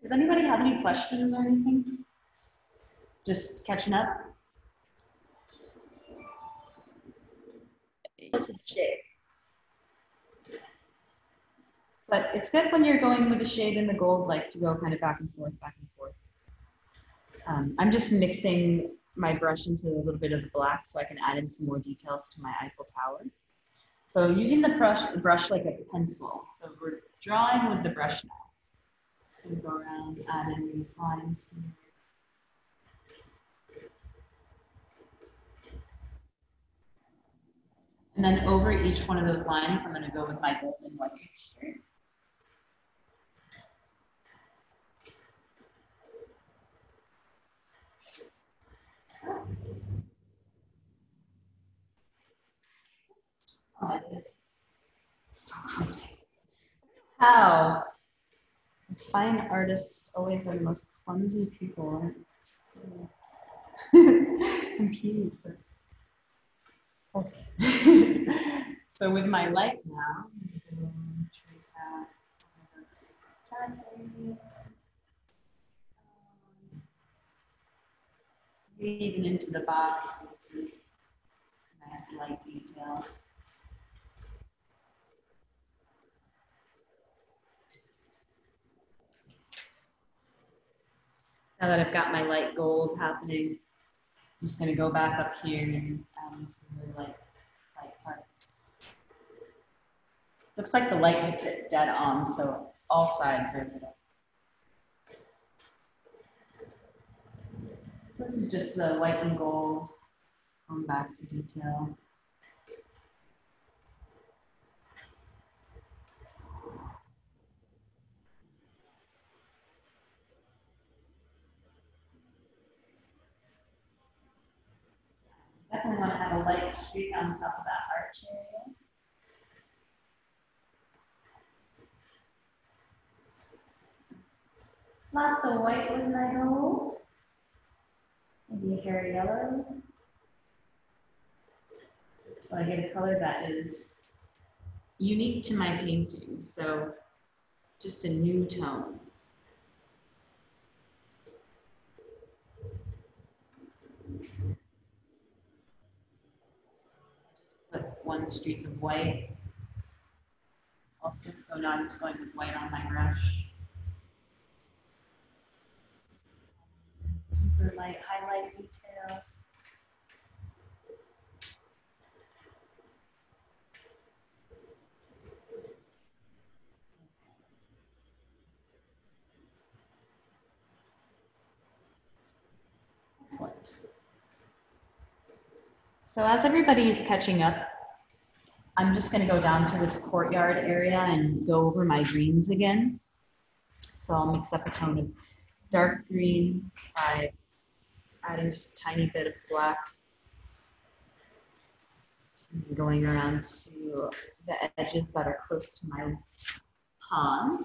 Does anybody have any questions or anything? Just catching up? Shade. But it's good when you're going with the shade and the gold, like to go kind of back and forth, back and forth. I'm just mixing my brush into a little bit of the black so I can add in some more details to my Eiffel Tower. So using the brush like a pencil. So we're drawing with the brush now. Just gonna go around, add in these lines. And then over each one of those lines, I'm gonna go with my gold and white mixture. Oh, so clumsy. How? Fine artists always are the most clumsy people. Compute. Okay. So with my light now, I'm going to trace out those dark areas. Even into the box, it's a nice light detail. Now that I've got my light gold happening, I'm just going to go back up here and add some really light parts. Looks like the light hits it dead on, so all sides are lit up. So this is just the white and gold, going back to detail. Definitely want to have a light streak on top of that arch area. Lots of white with my gold. Maybe a hair yellow. So I get a color that is unique to my painting, so just a new tone. Put one streak of white. Also, so now I'm just going with white on my brush. Super light highlight details. Excellent. So as everybody's catching up, I'm just going to go down to this courtyard area and go over my greens again. So I'll mix up a tone of dark green by adding just a tiny bit of black. And going around to the edges that are close to my pond,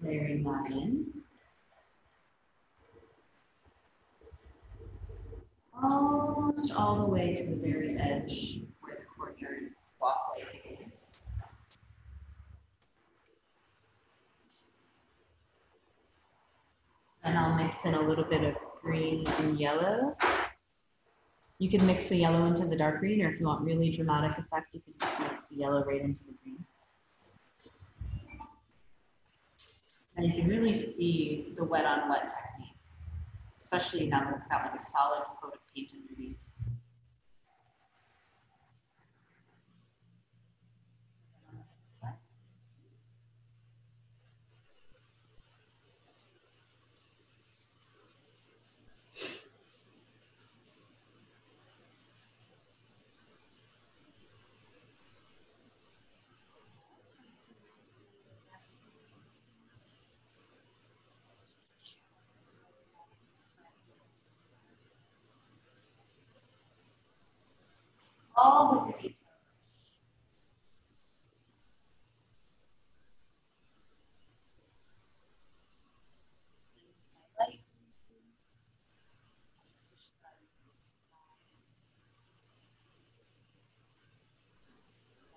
layering that in. Almost all the way to the very edge where the courtyard walkway is. Then I'll mix in a little bit of green and yellow. You can mix the yellow into the dark green, or if you want really dramatic effect, you can just mix the yellow right into the green. And you can really see the wet on wet technique, especially now that it's got like a solid coat of paint underneath. All with the details.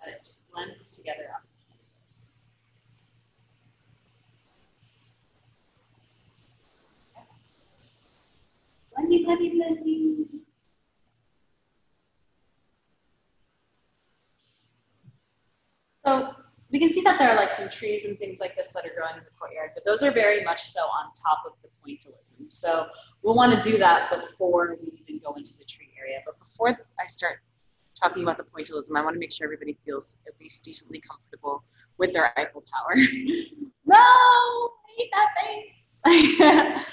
Let it just blend together on the canvas. Excellent. Blendy, blendy, blendy. So we can see that there are like some trees and things like this that are growing in the courtyard, but those are very much so on top of the pointillism. So we'll want to do that before we even go into the tree area. But before I start talking about the pointillism, I want to make sure everybody feels at least decently comfortable with their Eiffel Tower. No, I hate this.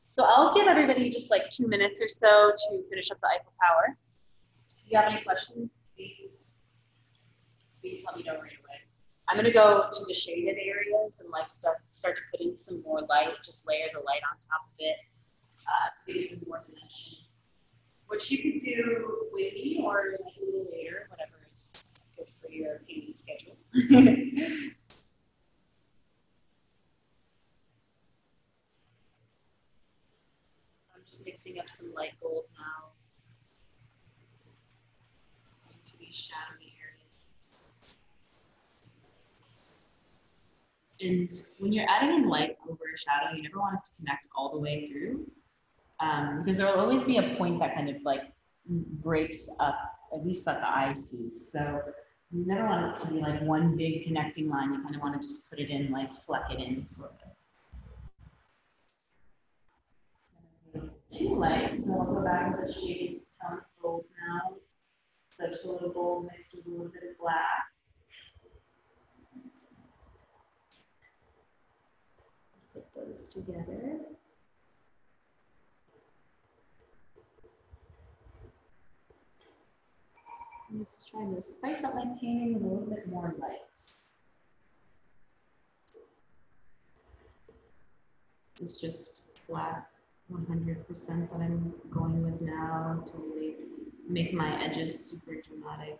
So I'll give everybody just like 2 minutes or so to finish up the Eiffel Tower. If you have any questions, please let me know right away. I'm gonna go to the shaded areas and like start to put in some more light, just layer the light on top of it to get even more dimension. Which you can do with me or like a little later, whatever is good for your painting schedule. I'm just mixing up some light gold now into these shadowy areas. And when you're adding in light over a shadow, you never want it to connect all the way through. Because there will always be a point that kind of like breaks up, at least that the eye sees. So you never want it to be like one big connecting line. You kind of want to just put it in, like fleck it in, sort of. Too light, so I'll go back with a shaded tone of gold now. So just a little gold mixed with a little bit of black. Put those together. I'm just trying to spice up my painting with a little bit more light. This is just black 100% that I'm going with now to really make my edges super dramatic.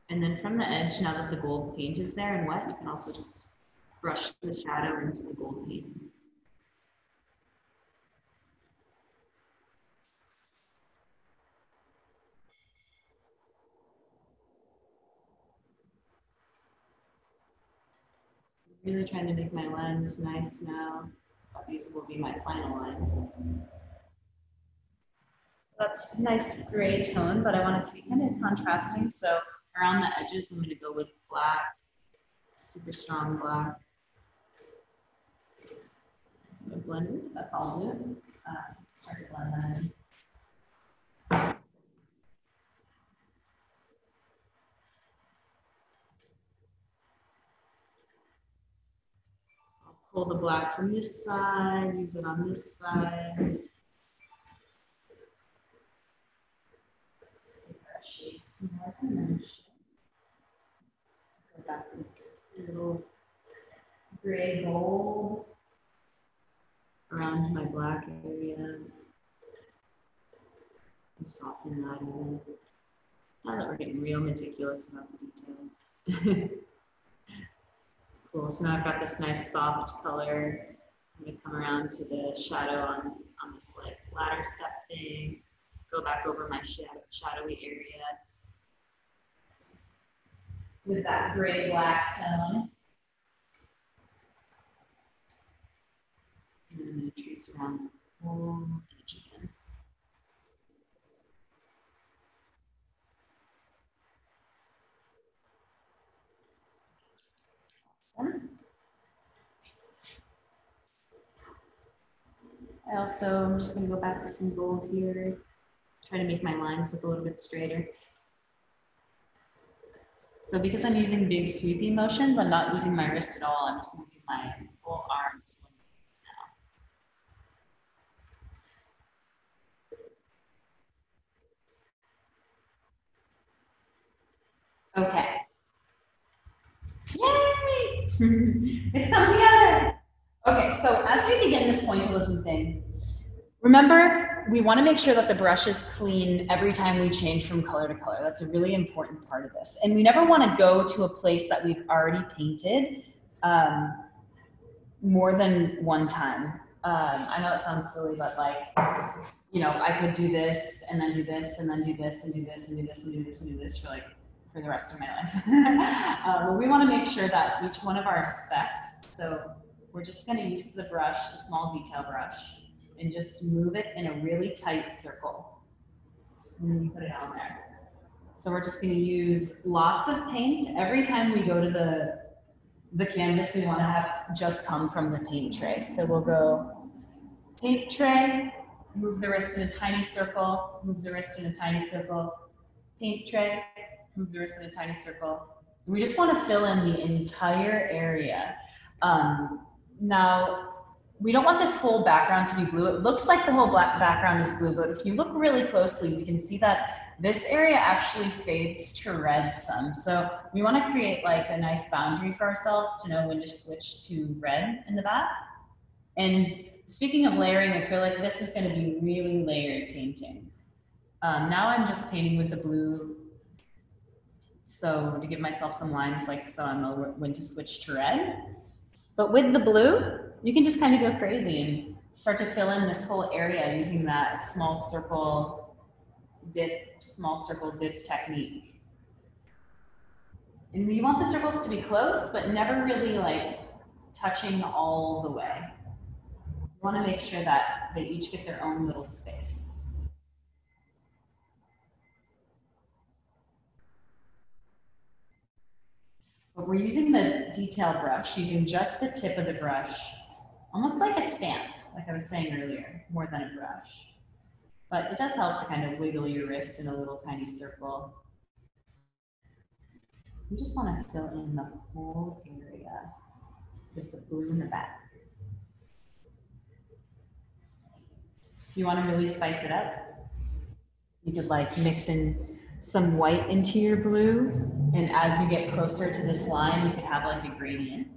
And then from the edge, now that the gold paint is there and wet, you can also just brush the shadow into the gold paint. Really trying to make my lines nice now. These will be my final lines. So that's a nice gray tone, but I want it to be kind of contrasting. So around the edges, I'm going to go with black, super strong black. I'm going to blend it. That's all good. Start to blend that in. Pull the black from this side, use it on this side. Shade some more dimension. Go back with a little gray gold around my black area. And soften that in. Now that we're getting real meticulous about the details. Cool, so now I've got this nice soft color. I'm gonna come around to the shadow on this like ladder step thing. Go back over my shadowy area with that gray black tone. And I'm gonna trace around the whole edge again. I'm just going to go back with some gold here, try to make my lines look a little bit straighter. So because I'm using big sweepy motions, I'm not using my wrist at all. I'm just moving my whole arms now. Okay. Yay! It's come together. Okay, so as we begin this pointillism thing, remember, we want to make sure that the brush is clean every time we change from color to color. That's a really important part of this. And we never want to go to a place that we've already painted more than one time. I know it sounds silly, but like, you know, I could do this and then do this and then do this and do this and do this and do this and do this for the rest of my life. But we want to make sure that each one of our specs, so we're just going to use the brush, the small detail brush, and just move it in a really tight circle. And then you put it on there. So we're just going to use lots of paint. Every time we go to the canvas, we want to have just come from the paint tray. So we'll go paint tray, move the wrist in a tiny circle, move the wrist in a tiny circle, paint tray, move the wrist in a tiny circle. We just want to fill in the entire area. Now, we don't want this whole background to be blue. It looks like the whole black background is blue, but if you look really closely, we can see that this area actually fades to red some. So we want to create like a nice boundary for ourselves to know when to switch to red in the back. And speaking of layering acrylic, this is going to be really layered painting. Now I'm just painting with the blue, so to give myself some lines, like so I know when to switch to red. But with the blue, you can just kind of go crazy and start to fill in this whole area using that small circle dip technique. And you want the circles to be close, but never really like touching all the way. You want to make sure that they each get their own little space. But we're using the detail brush, using just the tip of the brush, almost like a stamp, like I was saying earlier, more than a brush. But it does help to kind of wiggle your wrist in a little tiny circle. You just want to fill in the whole area with the blue in the back. If you want to really spice it up, you could like mix in some white into your blue, and as you get closer to this line, you could have like a gradient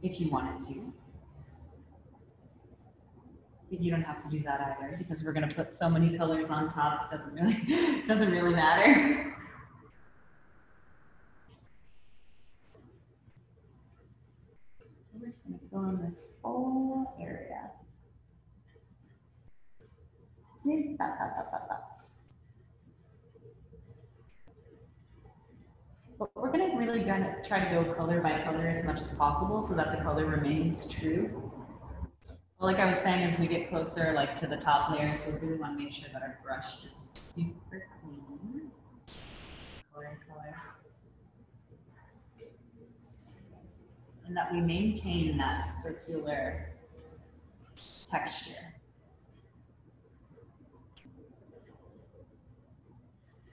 if you wanted to. You don't have to do that either because we're going to put so many colors on top. It doesn't really matter. We're just going to fill in this whole area. But we're going to really try to go color by color as much as possible so that the color remains true. Well, like I was saying, as we get closer like to the top layers, we really want to make sure that our brush is super clean. Color. And that we maintain that circular texture.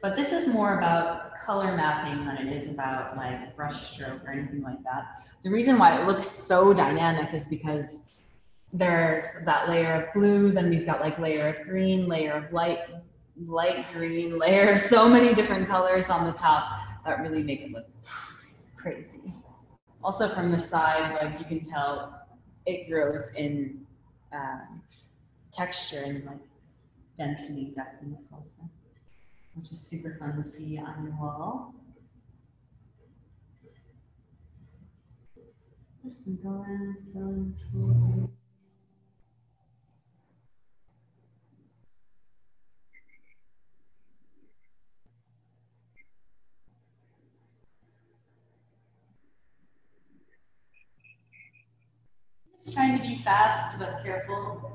But this is more about color mapping than it is about like brush stroke or anything like that. The reason why it looks so dynamic is because there's that layer of blue, then we've got like layer of green, layer of light green, layer of so many different colors on the top that really make it look crazy. Also from the side, like you can tell it grows in texture and like density, depthness also, which is super fun to see on your wall. Just gonna go around, fill in this whole. Just trying to be fast but careful.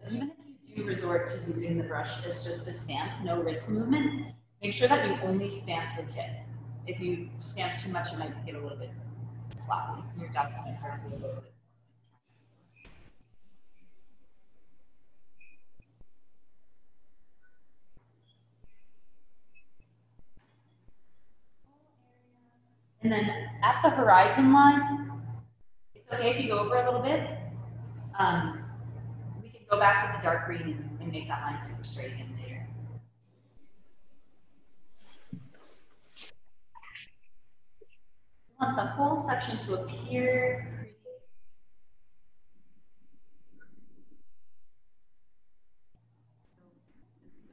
Even if you do resort to using the brush as just a stamp, no wrist movement, make sure that you only stamp the tip. If you stamp too much, it might get a little bit sloppy. Your dot's going to start to be a little bit. And then at the horizon line, it's okay if you go over a little bit. We can go back with the dark green and make that line super straight again later. We want the whole section to appear pretty.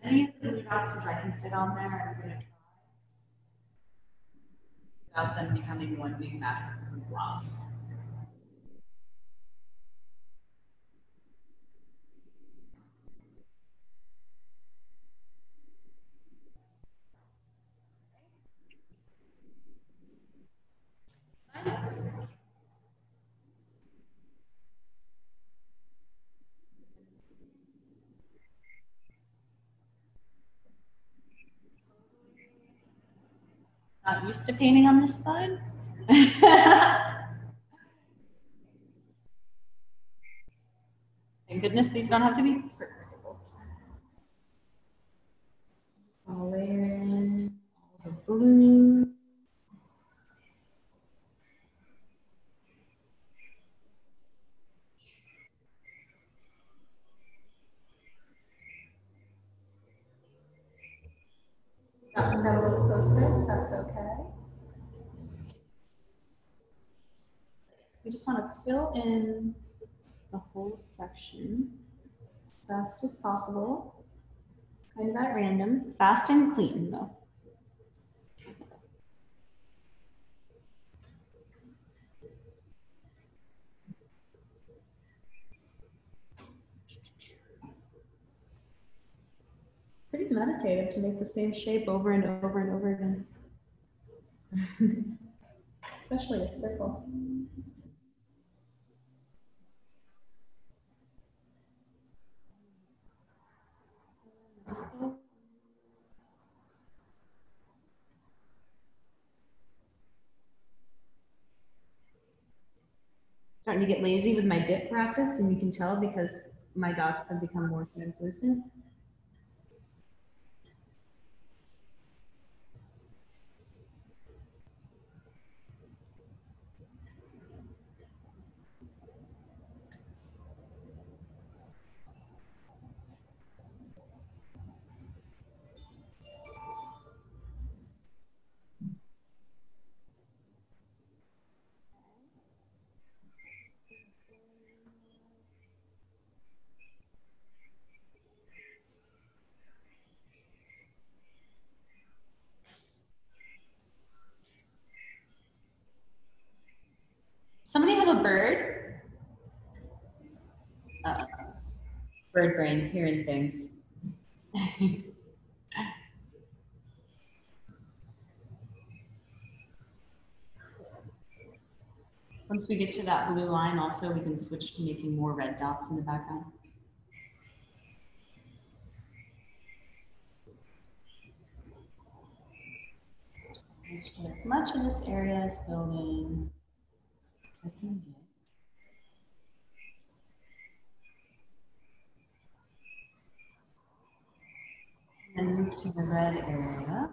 So many of the blue dots as I can fit on there, I'm going to try without them becoming one big massive blob. Not used to painting on this side. goodness these don't have to be perfect. I'll layer in all the blue. That's got a little closer, that's okay. We just want to fill in the whole section as fast as possible. Kind of at random, fast and clean though. Pretty meditative to make the same shape over and over and over again. Especially a circle. Starting to get lazy with my dip practice, and you can tell because my dots have become more translucent. Somebody have a bird? Bird brain, hearing things. Once we get to that blue line, also, we can switch to making more red dots in the background. As much of this area is filled in as I can get. And move to the red area.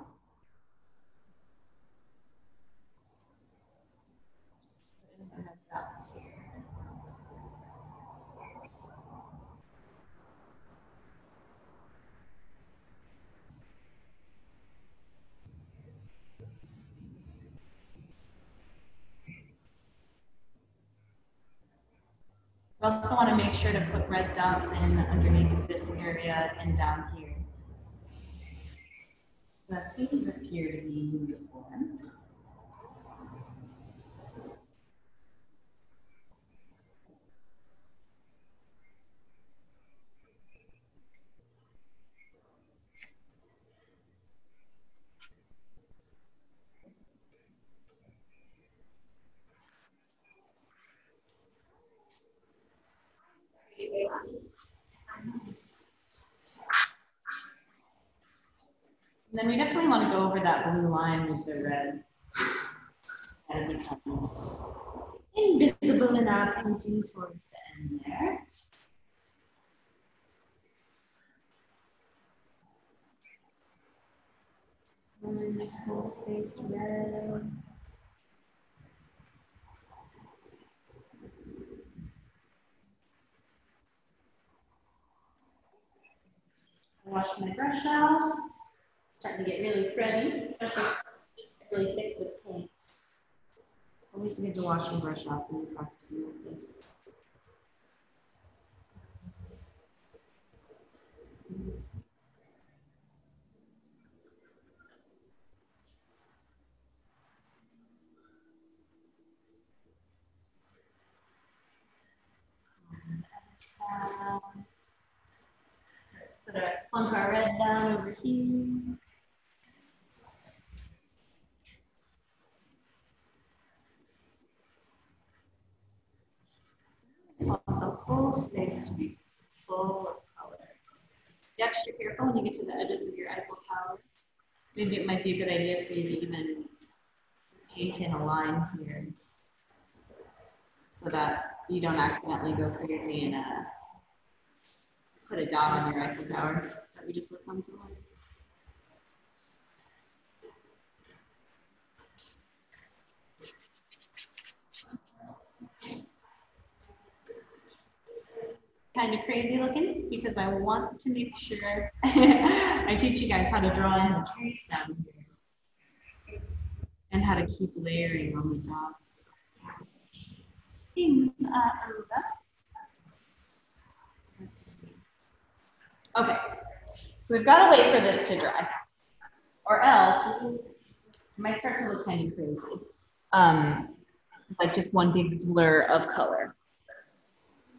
Red dots here. We also want to make sure to put red dots in underneath this area and down here. That these appear to be uniform. And then we definitely want to go over that blue line with the red. And it becomes invisible in our painting towards the end there. And this whole space red. Wash my brush out. Starting to get really pretty, especially really thick with paint. Always good to wash your brush off when you're practicing with this. Put a plunk our red down over here. Just want the whole space to be full of color. Be extra careful when you get to the edges of your Eiffel Tower. Maybe it might be a good idea for you to even paint in a line here so that you don't accidentally go crazy and put a dot on your Eiffel Tower that we just worked on somewhere. Kind of crazy looking because I want to make sure I teach you guys how to draw in the trees down here and how to keep layering on the dots. Things Aruba. Let's see. Okay, so we've got to wait for this to dry, or else it might start to look kind of crazy, like just one big blur of color.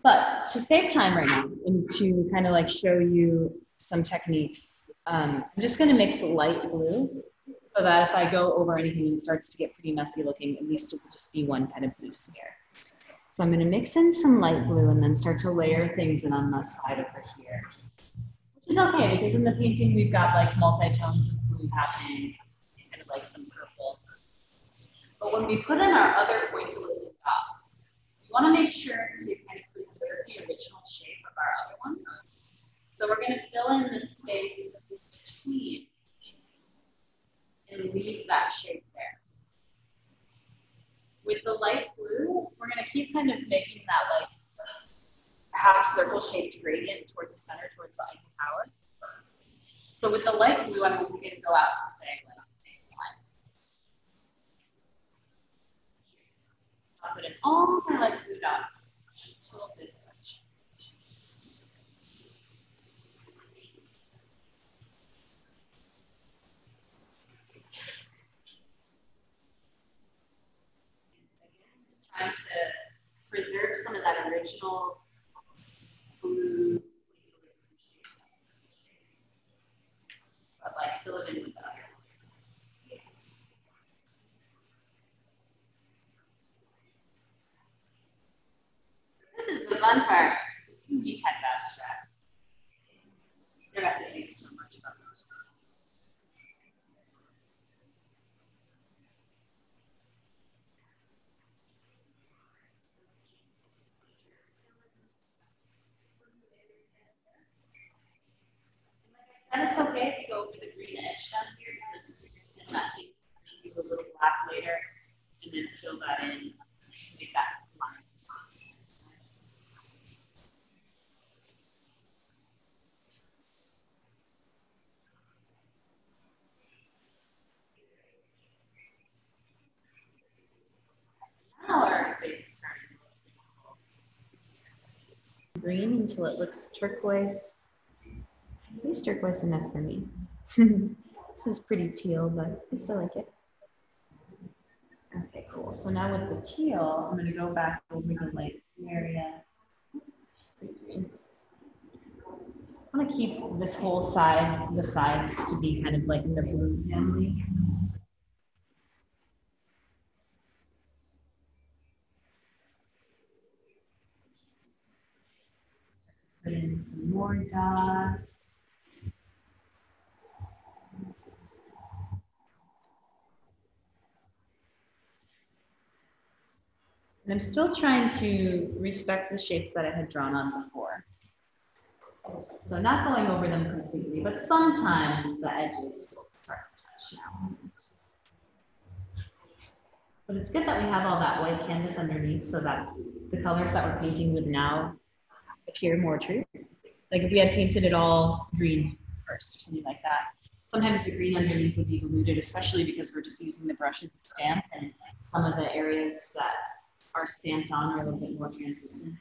But to save time right now and to kind of like show you some techniques, I'm just going to mix the light blue so that if I go over anything and it starts to get pretty messy looking, at least it will just be one kind of blue smear. So I'm going to mix in some light blue and then start to layer things in on the side over here. Which is okay because in the painting we've got like multi-tones of blue happening, kind of like some purple. But when we put in our other pointillist dots, we want to make sure to kind of preserve the original shape of our other ones. So we're going to fill in the space between and leave that shape there. With the light blue, we're going to keep kind of making that like half circle shaped gradient towards the center, towards the Eiffel Tower. So with the light blue, I'm going to go out to say like, I'll put in all my light blue dots until this section. Trying to preserve some of that original blue, but like fill it in with the other colors. This is the fun part. It's unique at that strap. You're going to have to think so much about this. And it's okay if you go over the green edge down here because if you're going to that thing, you do a little black later and then fill that in to make that line. Now our space is starting to look green until it looks turquoise. It's turquoise enough for me. This is pretty teal, but I still like it. Okay, cool. So now with the teal, I'm going to go back over the light area. I want to keep this whole side, the sides, to be kind of like in the blue family. Put in some more dots. And I'm still trying to respect the shapes that I had drawn on before. So not going over them completely, but sometimes the edges will start to touch now. But it's good that we have all that white canvas underneath so that the colors that we're painting with now appear more true. Like if we had painted it all green first or something like that, sometimes the green underneath would be diluted, especially because we're just using the brush as a stamp and some of the areas that are stamped on are a little bit more translucent.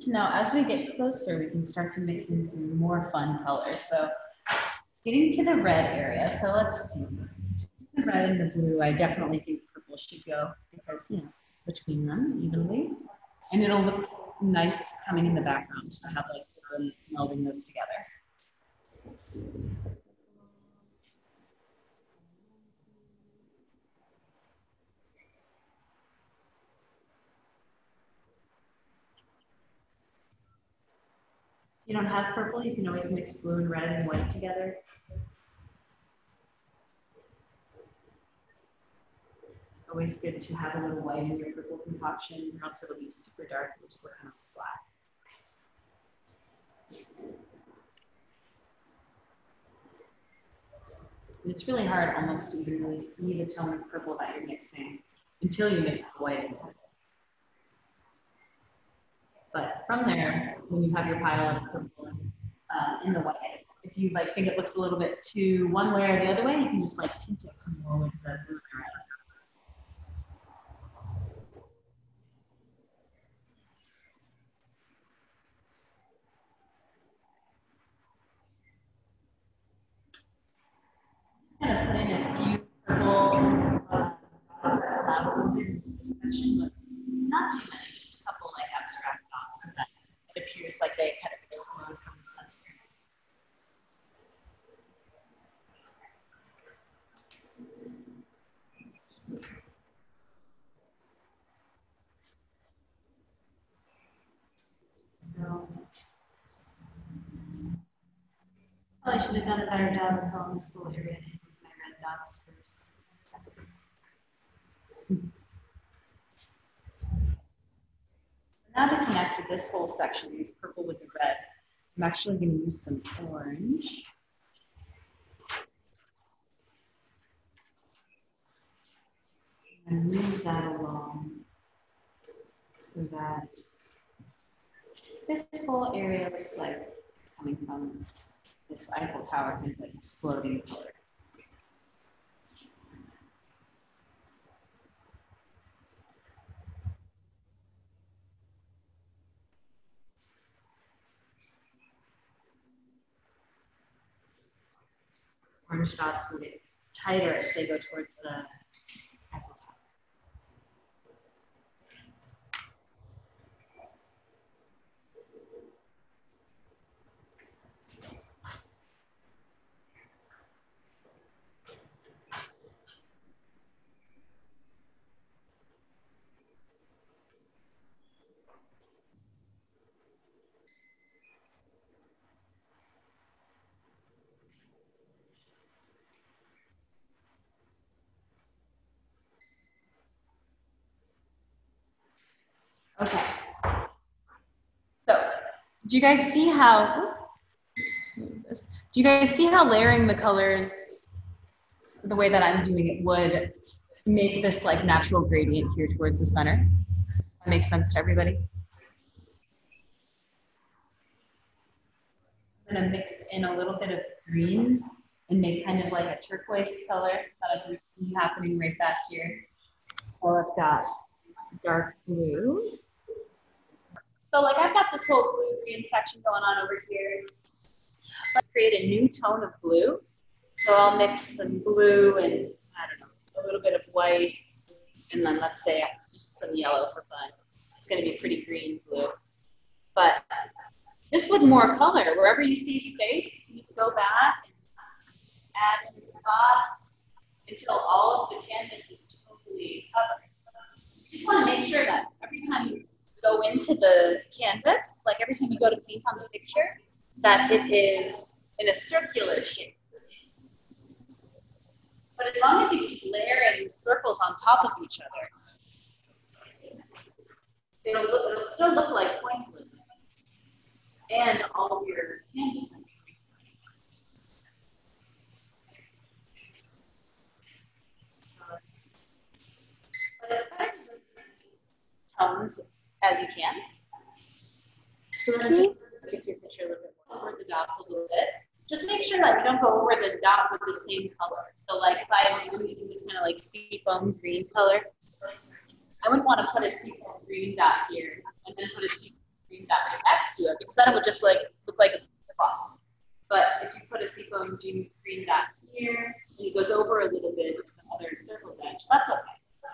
Now, as we get closer, we can start to mix in some more fun colors. So getting to the red area. So let's see. The red and the blue, I definitely think purple should go because, you know, it's between them evenly. And it'll look nice coming in the background to have like melding those together. So let's see. If you don't have purple, you can always mix blue and red and white together. Always good to have a little white in your purple concoction, or else it'll be super dark, so just look kind of black. And it's really hard almost to even really see the tone of purple that you're mixing until you mix the white in. But from there, when you have your pile of purple in the white, if you like think it looks a little bit too one way or the other way, you can just like tint it some more with the blue and red. I'm going to put in a few purple dots that allow a little bit into this section, but not too many, just a couple like abstract dots so that it appears like they kind of explode from the center. So probably should have done a better job of filling this little area in with my red dots first. Now to connect to this whole section, these purple with a red, I'm actually going to use some orange. And move that along so that this whole area looks like it's coming from this Eiffel Tower kind of like exploding color. Orange dots will get tighter as they go towards the Eiffel Tower. Okay. So, do you guys see how, do you guys see how layering the colors the way that I'm doing it would make this like natural gradient here towards the center? That makes sense to everybody? I'm gonna mix in a little bit of green and make kind of like a turquoise color that I see happening right back here. So I've got dark blue. So like I've got this whole blue-green section going on over here. Let's create a new tone of blue. So I'll mix some blue and, I don't know, a little bit of white, and then let's say just some yellow for fun. It's gonna be pretty green blue. But just with more color, wherever you see space, you just go back and add in a spot until all of the canvas is totally covered. You just want to make sure that every time you go into the canvas, like every time you go to paint on the picture, that it is in a circular shape. But as long as you keep layering circles on top of each other, it'll still look like pointillism. And all of your canvas and but it's better to tones as you can. So then just take your picture a little bit more over the dots a little bit. Just make sure that you don't go over the dot with the same color. So like if I am using this kind of like seafoam green color, I wouldn't want to put a seafoam green dot here and then put a seafoam green dot right next to it, because then it would just like look like a flip-flop. But if you put a seafoam green dot here, and it goes over a little bit of the other circle's edge, that's okay.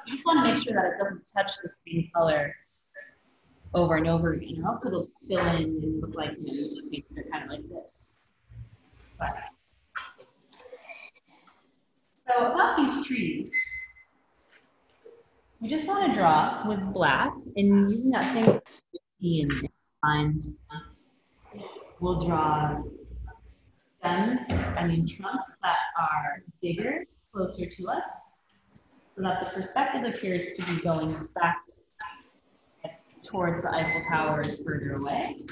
You just want to make sure that it doesn't touch the same color over and over again, or else it'll fill in and look like, you just think they're kind of like this. But, so about these trees, we just want to draw with black, and using that same in mind, we'll draw stems, trunks that are bigger, closer to us, so that the perspective appears to be going backwards towards the Eiffel Tower is further away.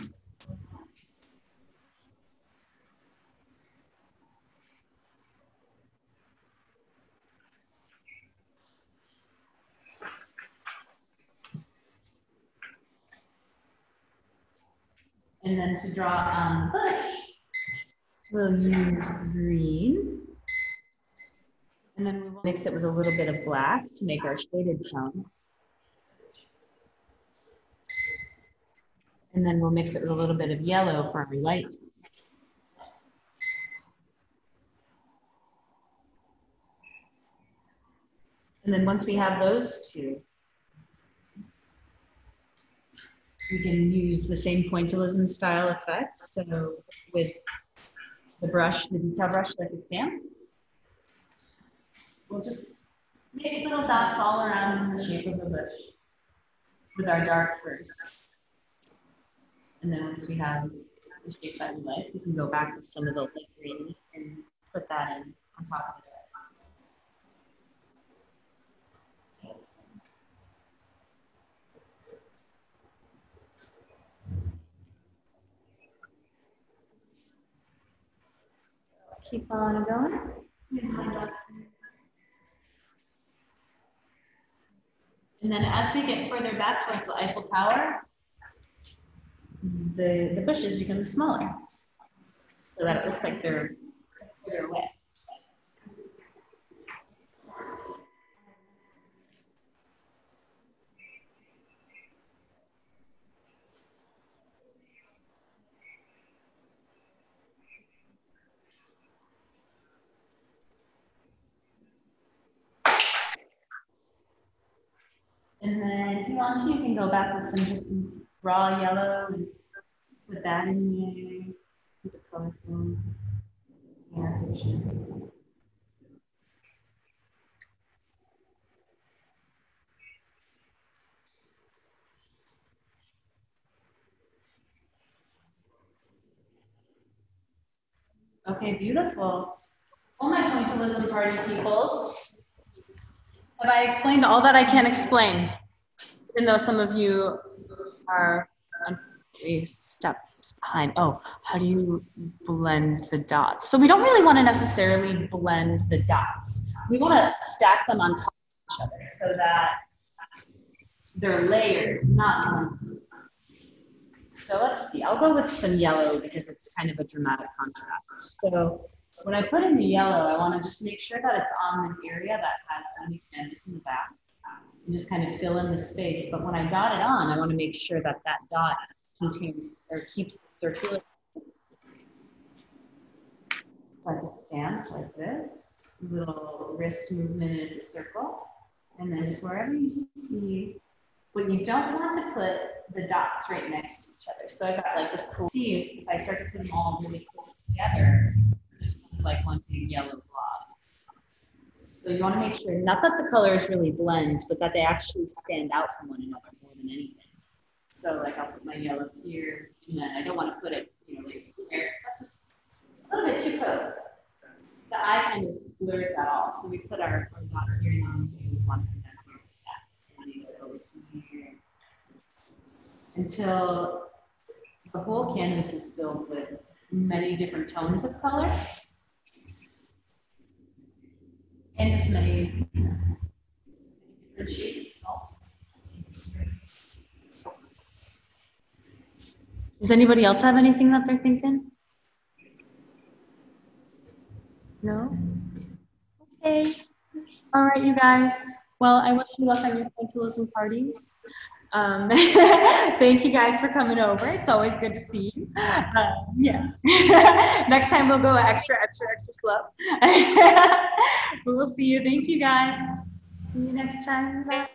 And then to draw on the bush, we'll use green. And then we will mix it with a little bit of black to make our shaded tone. And then we'll mix it with a little bit of yellow for our light. And then once we have those two, we can use the same pointillism style effect. So with the brush, the detail brush like a stamp, we'll just make little dots all around in the shape of the bush with our dark first. And then once we have the shape that we like, we can go back with some of the light green and put that in on top of it. Keep on going. And then as we get further back towards the Eiffel Tower, the bushes become smaller so that it looks like they're further away. And then if you want to, you can go back with some raw yellow and put that in there. Keep it colorful. Okay, beautiful. Well, my pointillism party peoples, have I explained all that I can explain? Even though some of you are steps behind. Oh, how do you blend the dots? So we don't really want to necessarily blend the dots. We want to stack them on top of each other so that they're layered, not one. So let's see, I'll go with some yellow because it's kind of a dramatic contrast. So when I put in the yellow, I want to just make sure that it's on the area that has any canvas in the back and just kind of fill in the space. But when I dot it on, I want to make sure that that dot contains or keeps it circular. Like a stamp like this. Little wrist movement is a circle. And then just wherever you see, but you don't want to put the dots right next to each other. So I've got like this cool, see if I start to put them all really close together, it's like one big yellow blob. So you want to make sure, not that the colors really blend, but that they actually stand out from one another more than anything. So like I'll put my yellow here, and then I don't want to put it, right here. That's just a little bit too close. The eye kind of blurs that all. So we put our dot here and then we want to put that here, that, and over here. Until the whole canvas is filled with many different tones of color. And just many different shapes also. Does anybody else have anything that they're thinking? No? Okay. All right, you guys. Well, I wish you luck on your pointillism parties. Thank you guys for coming over. It's always good to see you. Yes. Next time we'll go extra, extra, extra slow. But we'll see you. Thank you guys. See you next time. Bye.